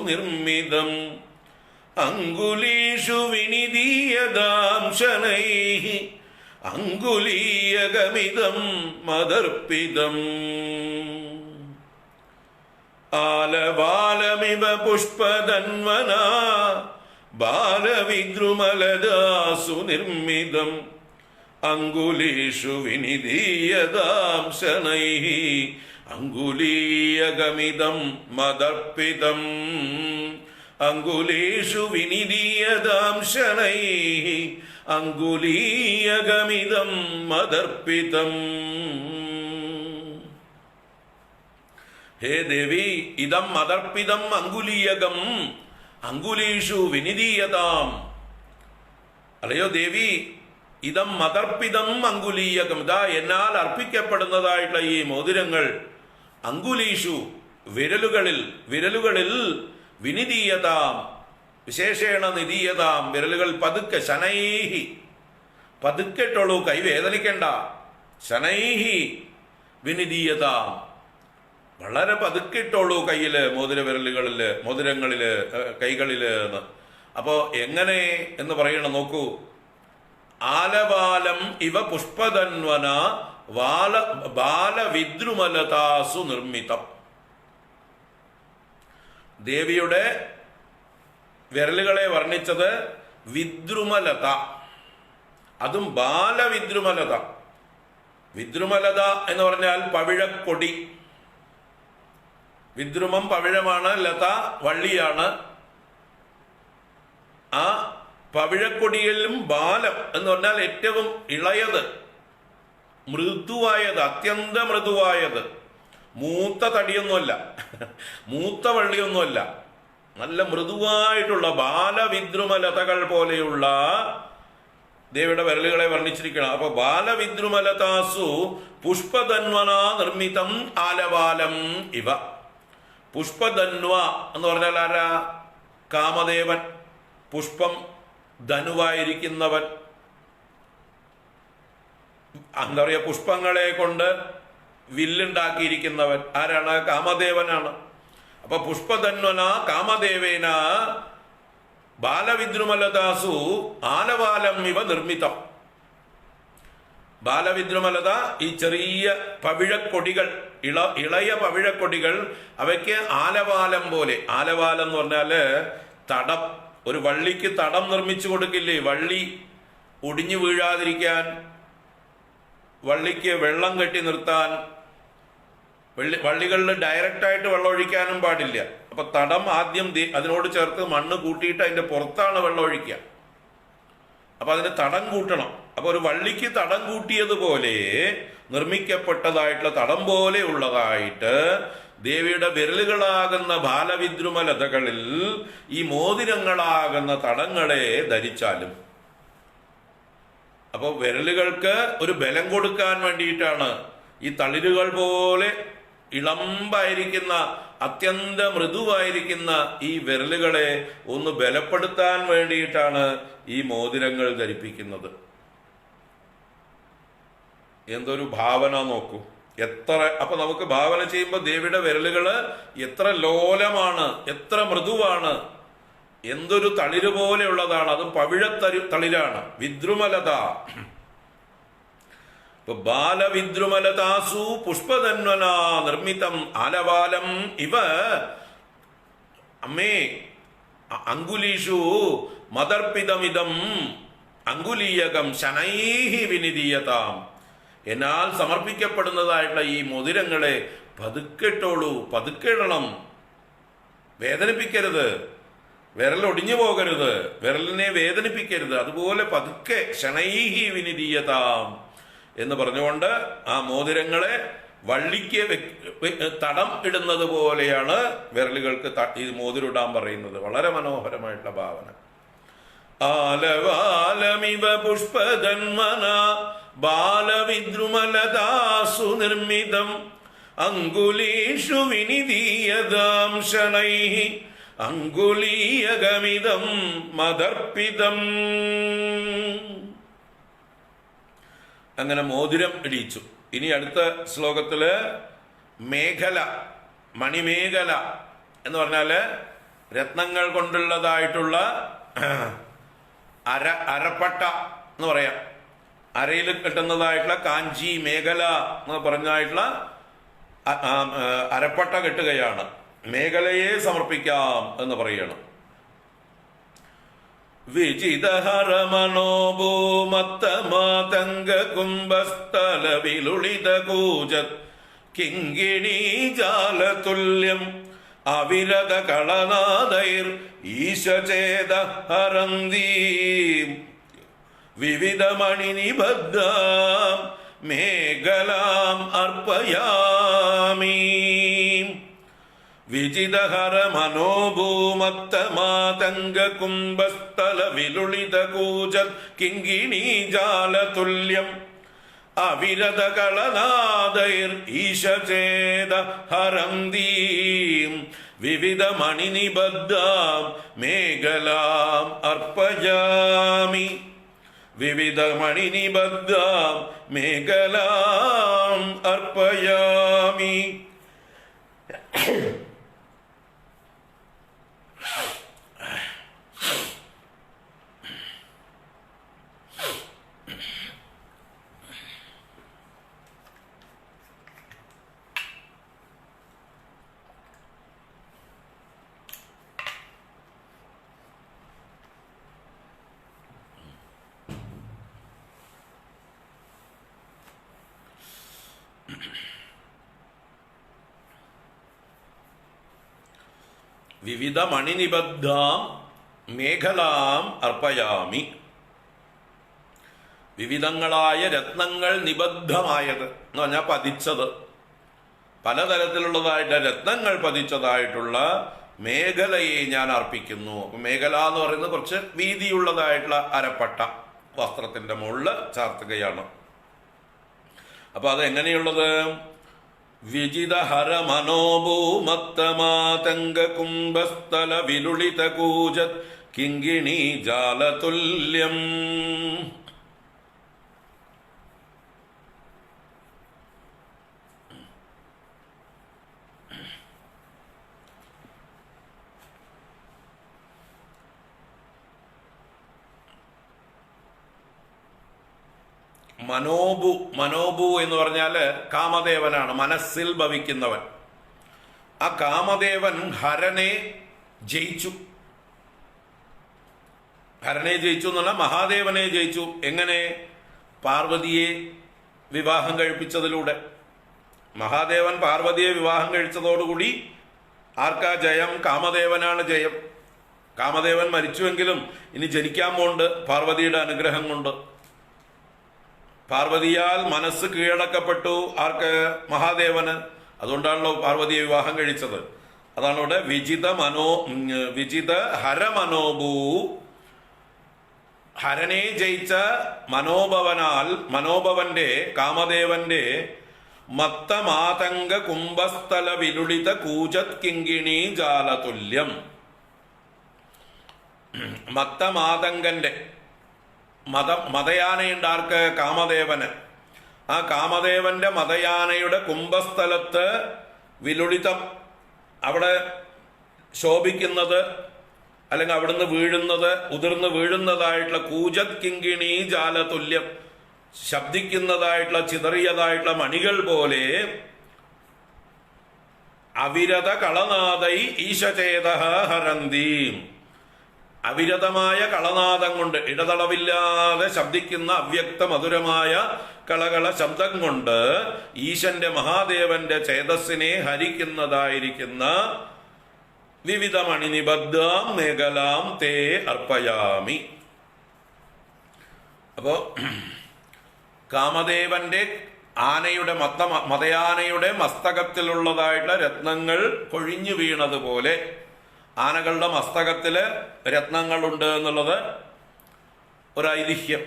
നിർമ്മിതം അങ്കുലീഷു വിനിദീയതാം ശനൈഃ അങ്കുലീയകമിദം മദർപ്പിതം. ആലവാലമിവ പുഷ്പധന്വന ബാലവിദ്രുമലദാസു നിർമ്മിതം അങ്കുലീഷു വിനിദീയതാം ശനൈഃ അങ്കുലീയകമിദം മദർപ്പിതം. അങ്കുലീഷു വിനിദീയതാം ശനൈഃ അങ്കുലീയകമിദം മദർപ്പിതം. ഹേ ദേവി, ഇതം മദർപ്പിതം അങ്കുലീയകം അങ്കുലീഷു വിനിദീയതാം. അല്ലയോ ദേവി, ഇതം മദർപ്പിതം അങ്കുലീയകം, ഇതാ എന്നാൽ അർപ്പിക്കപ്പെടുന്നതായിട്ടുള്ള ഈ മോതിരങ്ങൾ അങ്കുലീഷു വിരലുകളിൽ വിനിദീയതാം, വിശേഷേണ നിദീയതാം, വിരലുകൾ പതുക്കെ, ശനൈഹി പതുക്കെട്ടുള്ളൂ, കൈ വേദനിക്കണ്ട. ശനൈഹി വിനിദീയതാം, വളരെ പതുക്കെ ഇട്ടോളൂ കയ്യില്, മോതിര വിരലുകളില്, മോതിരങ്ങളില്, കൈകളില് എന്ന്. അപ്പോ എങ്ങനെ എന്ന് പറയണം, നോക്കൂ. ആലവാലം ഇവ പുഷ്പധന്വന ബാലവിദ്രുമലതാസു നിർമ്മിതം. ദേവിയുടെ വിരലുകളെ വർണ്ണിച്ചത് വിദ്രുമലത, അതും ബാലവിദ്രുമലത. വിദ്രുമലത എന്ന് പറഞ്ഞാൽ പവിഴക്കൊടി. വിദ്രുമം പവിഴമാണ്, ലത വള്ളിയാണ്. ആ പവിഴക്കൊടിയിലും ബാലം എന്ന് പറഞ്ഞാൽ ഏറ്റവും ഇളയത്, മൃദുവായത്, അത്യന്ത മൃദുവായത്. മൂത്ത തടിയൊന്നുമല്ല, മൂത്ത വള്ളിയൊന്നുമല്ല, നല്ല മൃദുവായിട്ടുള്ള ബാലവിദ്രുമലതകൾ പോലെയുള്ള ദേവിയുടെ വിരലുകളെ വർണ്ണിച്ചിരിക്കണം. അപ്പൊ ബാലവിദ്രുമലതാസു പുഷ്പധന്വന നിർമ്മിതം ആലവാലം ഇവ. പുഷ്പധന്വ എന്ന് പറഞ്ഞാൽ ആരാ? കാമദേവൻ. പുഷ്പം ധനുവായിരിക്കുന്നവൻ, എന്താ പറയുക, പുഷ്പങ്ങളെ കൊണ്ട് വില്ലുണ്ടാക്കിയിരിക്കുന്നവൻ ആരാണ്? കാമദേവനാണ്. അപ്പൊ പുഷ്പധന്വന കാമദേവേന ബാലവിദ്രുമലതാസു ആലവാലം ഇവ നിർമ്മിതം. ബാലവിദ്രുമലത ഈ ചെറിയ പവിഴക്കൊടികൾ, ഇളയ പവിഴക്കൊടികൾ, അവയ്ക്ക് ആലവാലം പോലെ. ആലവാലം എന്ന് പറഞ്ഞാല് തടം. ഒരു വള്ളിക്ക് തടം നിർമ്മിച്ചു കൊടുക്കില്ലേ? വള്ളി ഒടിഞ്ഞു വീഴാതിരിക്കാൻ, വള്ളിക്ക് വെള്ളം കെട്ടി നിർത്താൻ. വള്ളികളിൽ ഡയറക്റ്റായിട്ട് വെള്ളം ഒഴിക്കാനും പാടില്ല. അപ്പൊ തടം ആദ്യം അതിനോട് ചേർത്ത് മണ്ണ് കൂട്ടിയിട്ട് അതിന്റെ പുറത്താണ് വെള്ളം ഒഴിക്കുക. അപ്പൊ അതിന് തടം കൂട്ടണം. അപ്പൊ ഒരു വള്ളിക്ക് തടം കൂട്ടിയതുപോലെ നിർമ്മിക്കപ്പെട്ടതായിട്ടുള്ള തടം പോലെ ഉള്ളതായിട്ട് ദേവിയുടെ വിരലുകളാകുന്ന ബാലവിദ്രുമലതകളിൽ ഈ മോതിരങ്ങളാകുന്ന തടങ്ങളെ ധരിച്ചാലും. അപ്പോൾ വിരലുകൾക്ക് ഒരു ബലം കൊടുക്കാൻ വേണ്ടിയിട്ടാണ് ഈ തളിരുകൾ പോലെ ഇളമ്പായിരിക്കുന്ന, അത്യന്ത മൃദുവായിരിക്കുന്ന ഈ വിരലുകളെ ഒന്ന് ബലപ്പെടുത്താൻ വേണ്ടിയിട്ടാണ് ഈ മോതിരങ്ങൾ ധരിപ്പിക്കുന്നത്. എന്തൊരു ഭാവന നോക്കൂ, എത്ര. അപ്പൊ നമുക്ക് ഭാവന ചെയ്യുമ്പോൾ ദേവിയുടെ വിരലുകള് എത്ര ലോലമാണ്, എത്ര മൃദുവാണ്, എന്തൊരു തളിര് പോലെയുള്ളതാണ്. അതും തളിരാണ്, വിദ്രുമലത. ബാലവിദ്രുമലതാസു പുഷ്പധന്വന നിർമ്മിതം ആലവാലം ഇവ അമ്മേ അങ്കുലീഷു മദർപ്പിതമിതം അങ്കുലീയകം ശനൈഹി വിനിദീയതാം. എന്നാൽ സമർപ്പിക്കപ്പെടുന്നതായിട്ടുള്ള ഈ മോതിരങ്ങളെ പതുക്കെട്ടോളൂ, പതുക്കിടണം, വേദനിപ്പിക്കരുത്, വിരലൊടിഞ്ഞു പോകരുത്, വിരലിനെ വേദനിപ്പിക്കരുത്. അതുപോലെ പതുക്കെ ശനൈഹി വിനിദീയതാം എന്ന് പറഞ്ഞുകൊണ്ട് ആ മോതിരങ്ങളെ വള്ളിക്ക് തടം ഇടുന്നത് പോലെയാണ് വിരലുകൾക്ക് ഈ മോതിരിടാൻ പറയുന്നത്. വളരെ മനോഹരമായിട്ടുള്ള ഭാവന. ആലവാലമിവ പുഷ്പധന്വന ബാലവിദ്രുമലതാസു നിർമ്മിതം അങ്കുലീഷു വിനിദീയതാം ശനൈഹി അങ്കുലീയകമിതം മദർപ്പിതം. അങ്ങനെ മോതിരം ഇടിയിച്ചു. ഇനി അടുത്ത ശ്ലോകത്തില് മേഖല, മണിമേഖല എന്ന് പറഞ്ഞാല് രത്നങ്ങൾ കൊണ്ടുള്ളതായിട്ടുള്ള അരപ്പട്ട എന്ന് പറയാം. അരയിൽ കെട്ടുന്നതായിട്ടുള്ള കാഞ്ചി മേഖല എന്ന് പറഞ്ഞായിട്ടുള്ള അരപ്പട്ട കെട്ടുകയാണ്. മേഖലയെ സമർപ്പിക്കാം എന്ന് പറയണം. വിജിതഹര മനോഭൂമത്തമാതംഗ കുംഭസ്ഥല വിലുളിത കൂജത് കിങ്കിണീ ജാലതുല്യം അവിരത കളനാദൈർ ഈശചേത ഹരന്തീം വിവിധമണി നിബദ്ധാം മേഖലാം അർപ്പയാമി. വിജിതഹര മനോഭൂമത്തമാതംഗ കുംഭസ്ഥല വിലുളിത കൂജത് കിങ്കിണീ ജാലതുല്യം അവിരത കളനാദൈർ ഈശചേത ഹരന്തീം വിവിധമണി നിബദ്ധാം മേഖലാം അർപ്പയാമി. വിവിധമണി നിബദ്ധാം മേഖലാം അർപ്പയാമി. വിവിധ മണിനിബദ്ധാം മേഖലാം അർപ്പയാമി. വിവിധങ്ങളായ രത്നങ്ങൾ നിബദ്ധമായത് എന്ന് പറഞ്ഞാൽ പതിച്ചത്, പലതരത്തിലുള്ളതായിട്ട് രത്നങ്ങൾ പതിച്ചതായിട്ടുള്ള മേഖലയെ ഞാൻ അർപ്പിക്കുന്നു. മേഖല എന്ന് പറയുന്നത് കുറച്ച് വീതിയുള്ളതായിട്ടുള്ള അരപ്പട്ട വസ്ത്രത്തിന്റെ മുകളിൽ ചാർത്തുകയാണ്. അപ്പൊ അത് എങ്ങനെയുള്ളത്? വിജിതഹര മനോഭൂമത്തമാതംഗ കുംഭസ്ഥല വിലുളിത കൂജത് കിങ്കിണി ജാലതുല്യം. മനോബു എന്ന് പറഞ്ഞാല് കാമദേവനാണ്, മനസ്സിൽ ഭവിക്കുന്നവൻ. ആ കാമദേവൻ ഹരനെ ജയിച്ചു. ഹരനെ ജയിച്ചു എന്ന് പറഞ്ഞാൽ മഹാദേവനെ ജയിച്ചു. എങ്ങനെ? പാർവതിയെ വിവാഹം കഴിപ്പിച്ചതിലൂടെ. മഹാദേവൻ പാർവതിയെ വിവാഹം കഴിച്ചതോടുകൂടി ആർക്കാ ജയം? കാമദേവനാണ് ജയം. കാമദേവൻ മരിച്ചുവെങ്കിലും ഇനി ജനിക്കാൻ പോണ്ട് പാർവതിയുടെ അനുഗ്രഹം കൊണ്ട്. പാർവതിയാൽ മനസ്സ് കീഴടക്കപ്പെട്ടു. ആർക്ക്? മഹാദേവന്. അതുകൊണ്ടാണല്ലോ പാർവതിയെ വിവാഹം കഴിച്ചത്. അതാണ് ഇവിടെ വിജിത ഹരമനോഭൂ. ഹരനെ ജയിച്ച മനോഭവനാൽ, മനോഭവന്റെ കാമദേവന്റെ മത്തമാതംഗ കുംഭസ്ഥല വിലുളിത കൂജത് കിങ്കിണി ജാലതുല്യം. മത്തമാതങ്കന്റെ മതയാനയുണ്ട് ആർക്ക്? കാമദേവന്. ആ കാമദേവന്റെ മതയാനയുടെ കുംഭസ്ഥലത്ത് വിലുളിതം, അവിടെ ശോഭിക്കുന്നത് അല്ലെങ്കിൽ അവിടുന്ന് വീഴുന്നത്, ഉതിർന്ന് വീഴുന്നതായിട്ടുള്ള കൂജത് കിങ്കിണി ജാലതുല്യം, ശബ്ദിക്കുന്നതായിട്ടുള്ള ചിതറിയതായിട്ടുള്ള മണികൾ പോലെ അവിരത കളനാദൈ ഈശചേത ഹരന്തി. അവിരതമായ കളനാദം കൊണ്ട്, ഇടതളവില്ലാതെ ശബ്ദിക്കുന്ന അവ്യക്ത മധുരമായ കളകള ശബ്ദം കൊണ്ട് ഈശന്റെ മഹാദേവന്റെ ചേതസ്സിനെ ഹരിക്കുന്നതായിരിക്കുന്ന വിവിധ മണിനിബദ്ധാം മേഖലാം തേ അർപ്പയാമി. അപ്പോ കാമദേവന്റെ ആനയുടെ മതയാനയുടെ മസ്തകത്തിലുള്ളതായിട്ടുള്ള രത്നങ്ങൾ കൊഴിഞ്ഞു വീണതുപോലെ ആനകളുടെ മസ്തകത്തില് രത്നങ്ങളുണ്ട് എന്നുള്ളത് ഒരു ഐതിഹ്യം.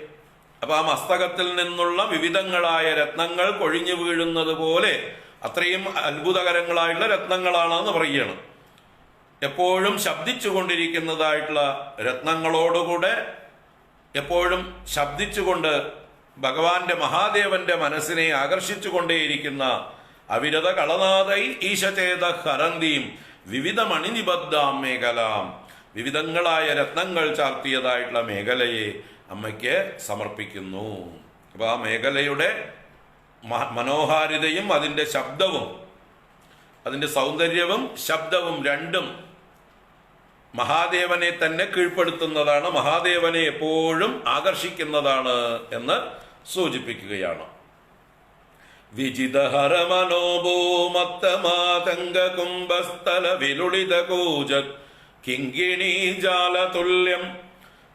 അപ്പൊ ആ മസ്തകത്തിൽ നിന്നുള്ള വിവിധങ്ങളായ രത്നങ്ങൾ കൊഴിഞ്ഞു വീഴുന്നത് പോലെ അത്രയും അത്ഭുതകരങ്ങളായിട്ടുള്ള രത്നങ്ങളാണെന്ന് പറയുകയാണ്. എപ്പോഴും ശബ്ദിച്ചുകൊണ്ടിരിക്കുന്നതായിട്ടുള്ള രത്നങ്ങളോടുകൂടെ എപ്പോഴും ശബ്ദിച്ചുകൊണ്ട് ഭഗവാന്റെ മഹാദേവന്റെ മനസ്സിനെ ആകർഷിച്ചുകൊണ്ടേയിരിക്കുന്ന അവിരത കളനാദൈ ഈശചേത ഹരന്തീം വിവിധ മണിനിബദ്ധാം മേഖലാം. വിവിധങ്ങളായ രത്നങ്ങൾ ചാർത്തിയതായിട്ടുള്ള മേഖലയെ അമ്മയ്ക്ക് സമർപ്പിക്കുന്നു. അപ്പൊ ആ മേഖലയുടെ മനോഹാരിതയും അതിൻ്റെ ശബ്ദവും, അതിൻ്റെ സൗന്ദര്യവും ശബ്ദവും രണ്ടും മഹാദേവനെ തന്നെ കീഴ്പ്പെടുത്തുന്നതാണ്, മഹാദേവനെ എപ്പോഴും ആകർഷിക്കുന്നതാണ് എന്ന് സൂചിപ്പിക്കുകയാണ്. വിജിതഹര മനോഭൂമത്തമാതംഗ കുംഭസ്ഥല വിലുളിത കൂജത് കിങ്കിണി ജാലതുല്യം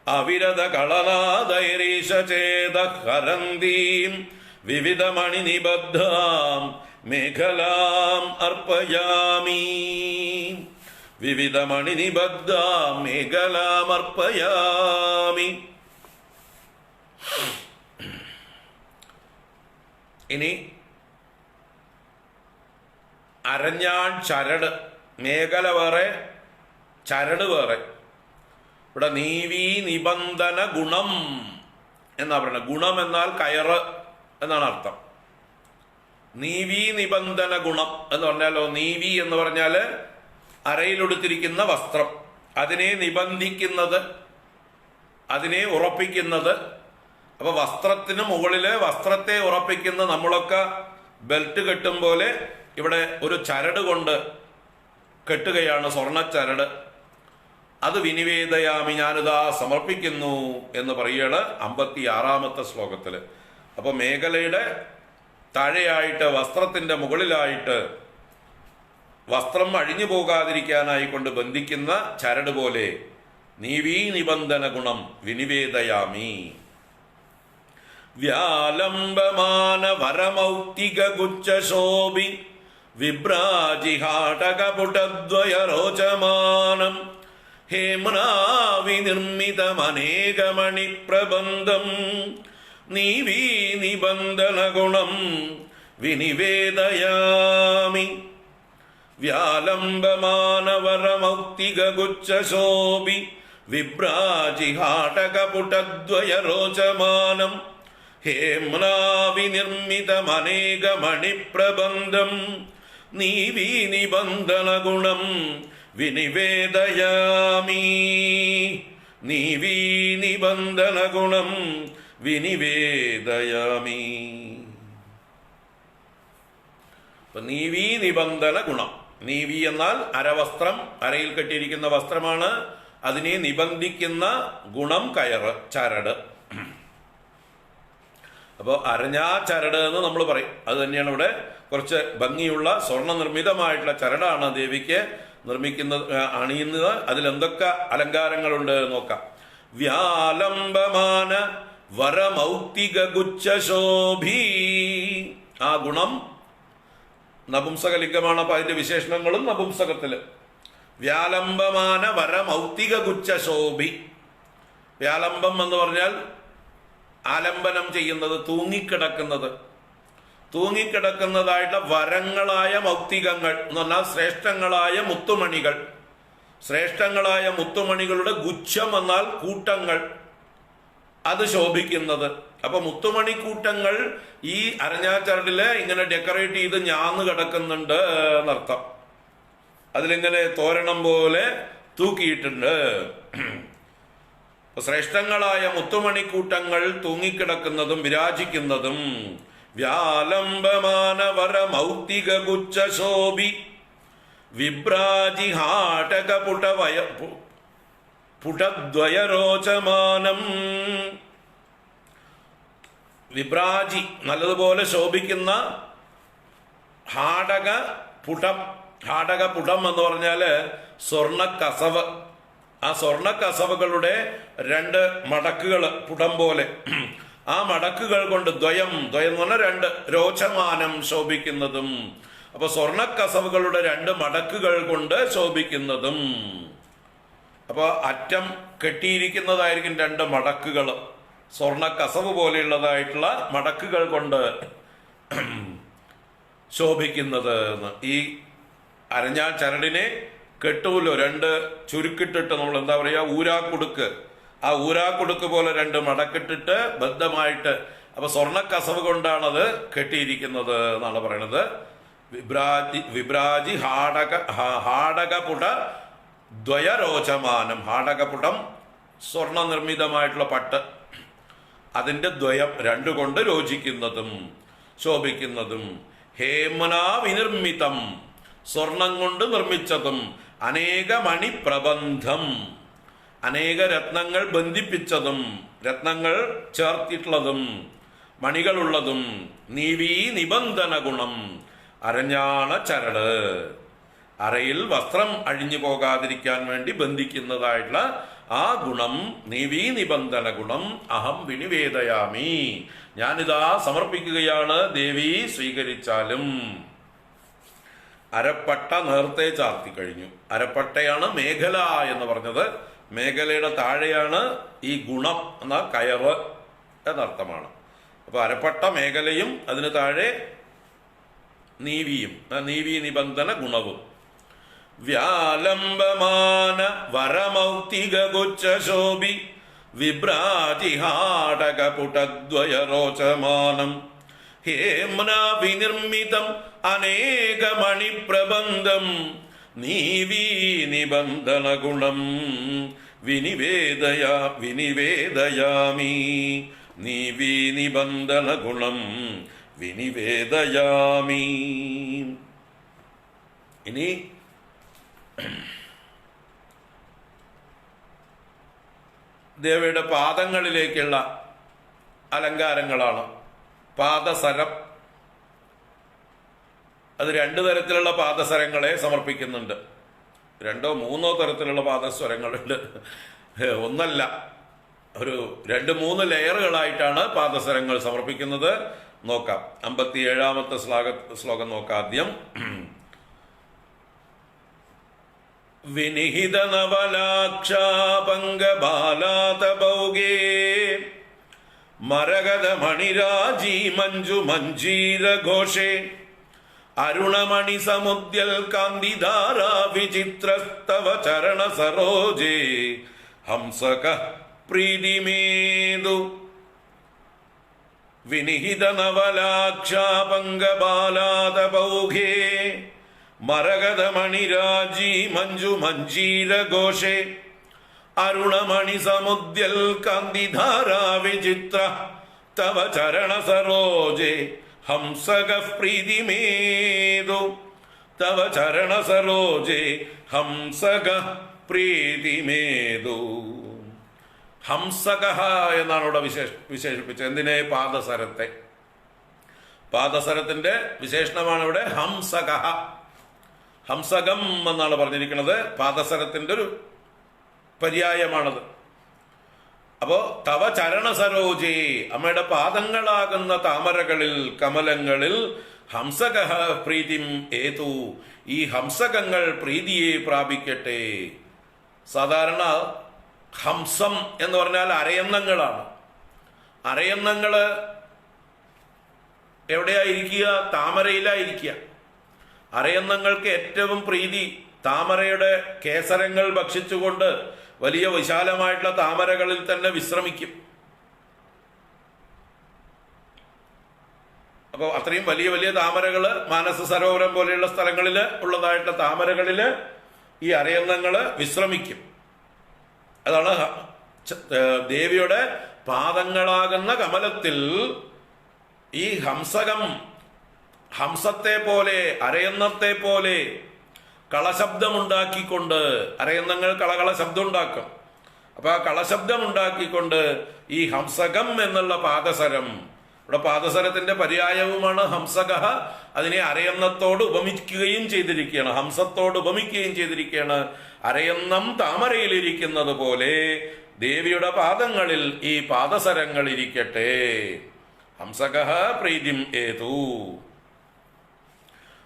അവിരത കളനാദൈരീശചേത ഹരന്തീം വിവിധ മണിനിബദ്ധാം മേഖലാം അർപ്പയാമി. വിവിധ മണിനിബദ്ധാം മേഖലാം അർപ്പയാമി. ഇനി അരഞ്ഞാൺ ചരട്, മേഖല വേറെ ചരട് വേറെ. ഇവിടെ നീവി നിബന്ധന ഗുണം എന്നാ പറയുന്നത്. ഗുണം എന്നാൽ കയറ് എന്നാണ് അർത്ഥം. നീവി നിബന്ധന ഗുണം എന്ന് പറഞ്ഞാലോ, നീവി എന്ന് പറഞ്ഞാല് അരയിലൊടുത്തിരിക്കുന്ന വസ്ത്രം, അതിനെ നിബന്ധിക്കുന്നത്, അതിനെ ഉറപ്പിക്കുന്നത്. അപ്പൊ വസ്ത്രത്തിന് മുകളില് വസ്ത്രത്തെ ഉറപ്പിക്കുന്ന, നമ്മളൊക്കെ ബെൽറ്റ് കെട്ടും പോലെ ഇവിടെ ഒരു ചരട് കൊണ്ട് കെട്ടുകയാണ്, സ്വർണ്ണച്ചരട്. അത് വിനിവേദയാമി, ഞാനിതാ സമർപ്പിക്കുന്നു എന്ന് പറയുകയാണ് 56-ാമത്തെ ശ്ലോകത്തില്. അപ്പൊ മേഖലയുടെ താഴെയായിട്ട് വസ്ത്രത്തിന്റെ മുകളിലായിട്ട് വസ്ത്രം അഴിഞ്ഞു പോകാതിരിക്കാനായി കൊണ്ട് ബന്ധിക്കുന്ന ചരട് പോലെ നീവീ നിബന്ധന ഗുണം വിനിവേദയാമി. വ്യാലംബമാന വരമൗക്തിക ഗുച്ഛശോഭി വിഭ്രാജിഹാടകപുടദ്വയരോചമാനം ഹേമ്നാ വിനിർമ്മിതമനേകമണിപ്രബന്ധം നീവീ നിബന്ധന ഗുണം വിനിവേദയാമി. വ്യാലംബമാനവരമൗക്തിക ഗുച്ഛശോഭി വിഭ്രാജിഹാടകപുടദ്വയരോചമാനം ഹേമ്നാ വിനിർമ്മിതമനേകമണിപ്രബന്ധം നീവീ നിബന്ധന ഗുണം വിനിവേദയാമി. നീവീ നിബന്ധന ഗുണം വിനിവേദയാമി. നീവീ നിബന്ധന ഗുണം. നീവി എന്നാൽ അരവസ്ത്രം, അരയിൽ കെട്ടിയിരിക്കുന്ന വസ്ത്രമാണ്. അതിനെ നിബന്ധിക്കുന്ന ഗുണം കയറ്, ചരട്. അപ്പോൾ അരഞ്ഞാ ചരട് എന്ന് നമ്മൾ പറയും. അത് തന്നെയാണ് ഇവിടെ കുറച്ച് ഭംഗിയുള്ള സ്വർണ്ണ നിർമ്മിതമായിട്ടുള്ള ചരടാണ് ദേവിക്ക് നിർമ്മിക്കുന്നത്, അണിയുന്നത്. അതിലെന്തൊക്കെ അലങ്കാരങ്ങളുണ്ട് നോക്കാം. വ്യാലംബമാന വരമൗക്തിക ഗുച്ഛശോഭി. ആ ഗുണം നപുംസകലിംഗമാണ്. അപ്പൊ അതിന്റെ വിശേഷണങ്ങളും നപുംസകത്തില്. വ്യാലംബമാന വരമൗക്തിക ഗുച്ഛശോഭി. വ്യാലംബം എന്ന് പറഞ്ഞാൽ ആലംബനം ചെയ്യുന്നത്, തൂങ്ങിക്കിടക്കുന്നത്. തൂങ്ങിക്കിടക്കുന്നതായിട്ടുള്ള വരങ്ങളായ മൗക്തികങ്ങൾ എന്ന് പറഞ്ഞാൽ ശ്രേഷ്ഠങ്ങളായ മുത്തുമണികൾ. ശ്രേഷ്ഠങ്ങളായ മുത്തുമണികളുടെ ഗുച്ഛം എന്നാൽ കൂട്ടങ്ങൾ, അത് ശോഭിക്കുന്നത്. അപ്പൊ മുത്തുമണി കൂട്ടങ്ങൾ ഈ അരഞ്ഞാച്ചരടില് ഇങ്ങനെ ഡെക്കറേറ്റ് ചെയ്ത് ഞാന്ന് കിടക്കുന്നുണ്ട് എന്നർത്ഥം. അതിലിങ്ങനെ തോരണം പോലെ തൂക്കിയിട്ടുണ്ട്. ശ്രേഷ്ഠങ്ങളായ മുത്തുമണിക്കൂട്ടങ്ങൾ തൂങ്ങിക്കിടക്കുന്നതും വിരാജിക്കുന്നതും. വ്യാലംബമാനവരമൗക്തിക ഗുച്ഛശോഭി വിഭ്രാജിഹാടക പുടദ്വയരോചമാനം. വിഭ്രാജി നല്ലതുപോലെ ശോഭിക്കുന്ന ഹാടക പുടം. ഹാടക പുടം എന്ന് പറഞ്ഞാല് സ്വർണ്ണ കസവ്. ആ സ്വർണ്ണ കസവുകളുടെ രണ്ട് മടക്കുകൾ പുടം പോലെ. ആ മടക്കുകൾ കൊണ്ട് ദ്വയം എന്ന് പറഞ്ഞാൽ രണ്ട്, രോചമാനം ശോഭിക്കുന്നതും. അപ്പൊ സ്വർണ്ണ കസവുകളുടെ രണ്ട് മടക്കുകൾ കൊണ്ട് ശോഭിക്കുന്നതും. അപ്പൊ അറ്റം കെട്ടിയിരിക്കുന്നതായിരിക്കും രണ്ട് മടക്കുകൾ, സ്വർണ്ണ കസവ് പോലെയുള്ളതായിട്ടുള്ള മടക്കുകൾ കൊണ്ട് ശോഭിക്കുന്നത്. ഈ അരഞ്ഞാൽ ചരടിനെ കെട്ടൂലോ, രണ്ട് ചുരുക്കിട്ടിട്ട് നമ്മൾ എന്താ പറയുക, ഊരാക്കുടുക്ക്. ആ ഊരാക്കുടുക്ക് പോലെ രണ്ട് മടക്കിട്ടിട്ട് ബദ്ധമായിട്ട്. അപ്പൊ സ്വർണ്ണ കസവ് കൊണ്ടാണത് കെട്ടിയിരിക്കുന്നത് എന്നാണ് പറയണത്. വിഭ്രാജി ഹാടകപുട ദ്വയരോചമാനം. ഹാടകപുടം സ്വർണ്ണ നിർമ്മിതമായിട്ടുള്ള പട്ട്, അതിന്റെ ദ്വയം രണ്ടുകൊണ്ട് രോചിക്കുന്നതും ശോഭിക്കുന്നതും. ഹേമനാ വിനിർമ്മിതം, സ്വർണം കൊണ്ട് നിർമ്മിച്ചതും. അനേക മണിപ്രബന്ധം, അനേക രത്നങ്ങൾ ബന്ധിപ്പിച്ചതും, രത്നങ്ങൾ ചേർത്തിട്ടുള്ളതും, മണികളുള്ളതും. നീവീ നിബന്ധന ഗുണം, അരഞ്ഞാണ ചരട്. അരയിൽ വസ്ത്രം അഴിഞ്ഞു പോകാതിരിക്കാൻ വേണ്ടി ബന്ധിക്കുന്നതായിട്ടുള്ള ആ ഗുണം, നീവീ നിബന്ധന ഗുണം അഹം വിനിവേദയാമി. ഞാനിതാ സമർപ്പിക്കുകയാണ് ദേവി, സ്വീകരിച്ചാലും. അരപ്പട്ട നേരത്തെ ചാർത്തി കഴിഞ്ഞു. അരപ്പട്ടയാണ് മേഖല എന്ന് പറഞ്ഞത്. മേഖലയുടെ താഴെയാണ് ഈ ഗുണം എന്ന കയറ് എന്നർത്ഥമാണ്. അപ്പൊ അരപ്പട്ട മേഖലയും അതിന് താഴെ നീവിയും, നീവി നിബന്ധന ഗുണവും. വ്യാലംബമാന വരമൗക്തിക ഗുച്ഛശോഭി വിഭ്രാജിഹാടക പുടദ്വയരോചമാനം ഹേമ്നാ വിനിർമ്മിതം അനേകമണിപ്രബന്ധം നീവീ നിബന്ധന ഗുണം വിനിവേദയാമി. നീവീ നിബന്ധന ഗുണം വിനിവേദയാമി. ഇനി ദേവിയുടെ പാദങ്ങളിലേക്കുള്ള അലങ്കാരങ്ങളാണ്. പാദസരം. അത് 2 തരത്തിലുള്ള പാദസരങ്ങളെ സമർപ്പിക്കുന്നുണ്ട്. 2 3 തരത്തിലുള്ള പാദസ്വരങ്ങളുണ്ട്, ഒന്നല്ല, ഒരു 2-3 ലെയറുകളായിട്ടാണ് പാദസരങ്ങൾ സമർപ്പിക്കുന്നത്. നോക്കാം. 57ാമത്തെ ശ്ലോകം നോക്കാം ആദ്യം. വിനിഹിത നവലാക്ഷാപംഗബാലാതപൗഗേ മരകത മണിരാജീ മഞ്ജു മഞ്ജീര ഘോഷേ അരുണമണി സമുദ്യൽ കാന്തിധാരാ വിചിത്രസ്തവ ചരണ സരോജേ ഹംസക പ്രീതിമേതു. വിനിഹിത നവലാക്ഷാപംഗബാലാതപൗഘേ മരകത മണിരാജീ മഞ്ജു മഞ്ജീര ഘോഷേ അരുണമണി സമുദ്യൽ കാന്തിധാരാ വിചിത്ര തവ ചരണ സരോജേ ഹംസക പ്രീതിമേതു. തവ ചരണ സരോജേ ഹംസക പ്രീതിമേതു. ഹംസക എന്നാണ് ഇവിടെ വിശേഷിപ്പിച്ചത്. എന്തിനെ? പാദസരത്തെ. പാദസരത്തിന്റെ വിശേഷണമാണ് ഇവിടെ ഹംസക. ഹംസകം എന്നാണ് പറഞ്ഞിരിക്കുന്നത്. പാദസരത്തിന്റെ ഒരു പര്യായമാണത്. അപ്പോ തവ ചരണ സരോജേ, അമ്മയുടെ പാദങ്ങളാകുന്ന താമരകളിൽ കമലങ്ങളിൽ ഹംസക പ്രീതിം ഏതു, ഈ ഹംസകങ്ങൾ പ്രീതിയെ പ്രാപിക്കട്ടെ. സാധാരണ ഹംസം എന്ന് പറഞ്ഞാൽ അരയന്നങ്ങളാണ്. അരയന്നങ്ങള് എവിടെയായിരിക്കുക? താമരയിലായിരിക്കുക. അരയന്നങ്ങൾക്ക് ഏറ്റവും പ്രീതി താമരയുടെ കേസരങ്ങൾ ഭക്ഷിച്ചുകൊണ്ട് വലിയ വിശാലമായിട്ടുള്ള താമരകളിൽ തന്നെ വിശ്രമിക്കും. അപ്പോൾ അത്രയും വലിയ വലിയ താമരകള്, മാനസ സരോവരം പോലെയുള്ള സ്ഥലങ്ങളിൽ ഉള്ളതായിട്ടുള്ള താമരകളില് ഈ അരയന്നങ്ങള് വിശ്രമിക്കും. അതാണ് ദേവിയുടെ പാദങ്ങളാകുന്ന കമലത്തിൽ ഈ ഹംസകം, ഹംസത്തെ പോലെ അരയന്നത്തെ പോലെ കളശബ്ദമുണ്ടാക്കിക്കൊണ്ട്, അരയന്നങ്ങൾ കളകള ശബ്ദം ഉണ്ടാക്കും. അപ്പൊ ആ കളശബ്ദം ഉണ്ടാക്കിക്കൊണ്ട് ഈ ഹംസകം എന്നുള്ള പാദസരം, ഇവിടെ പാദസരത്തിന്റെ പര്യായവുമാണ് ഹംസക. അതിനെ അരയന്നത്തോട് ഉപമിക്കുകയും ചെയ്തിരിക്കുകയാണ്, ഹംസത്തോട് ഉപമിക്കുകയും ചെയ്തിരിക്കുകയാണ്. അരയന്നം താമരയിലിരിക്കുന്നത് പോലെ ദേവിയുടെ പാദങ്ങളിൽ ഈ പാദസരങ്ങൾ ഇരിക്കട്ടെ. ഹംസക പ്രീതിം ഏതു.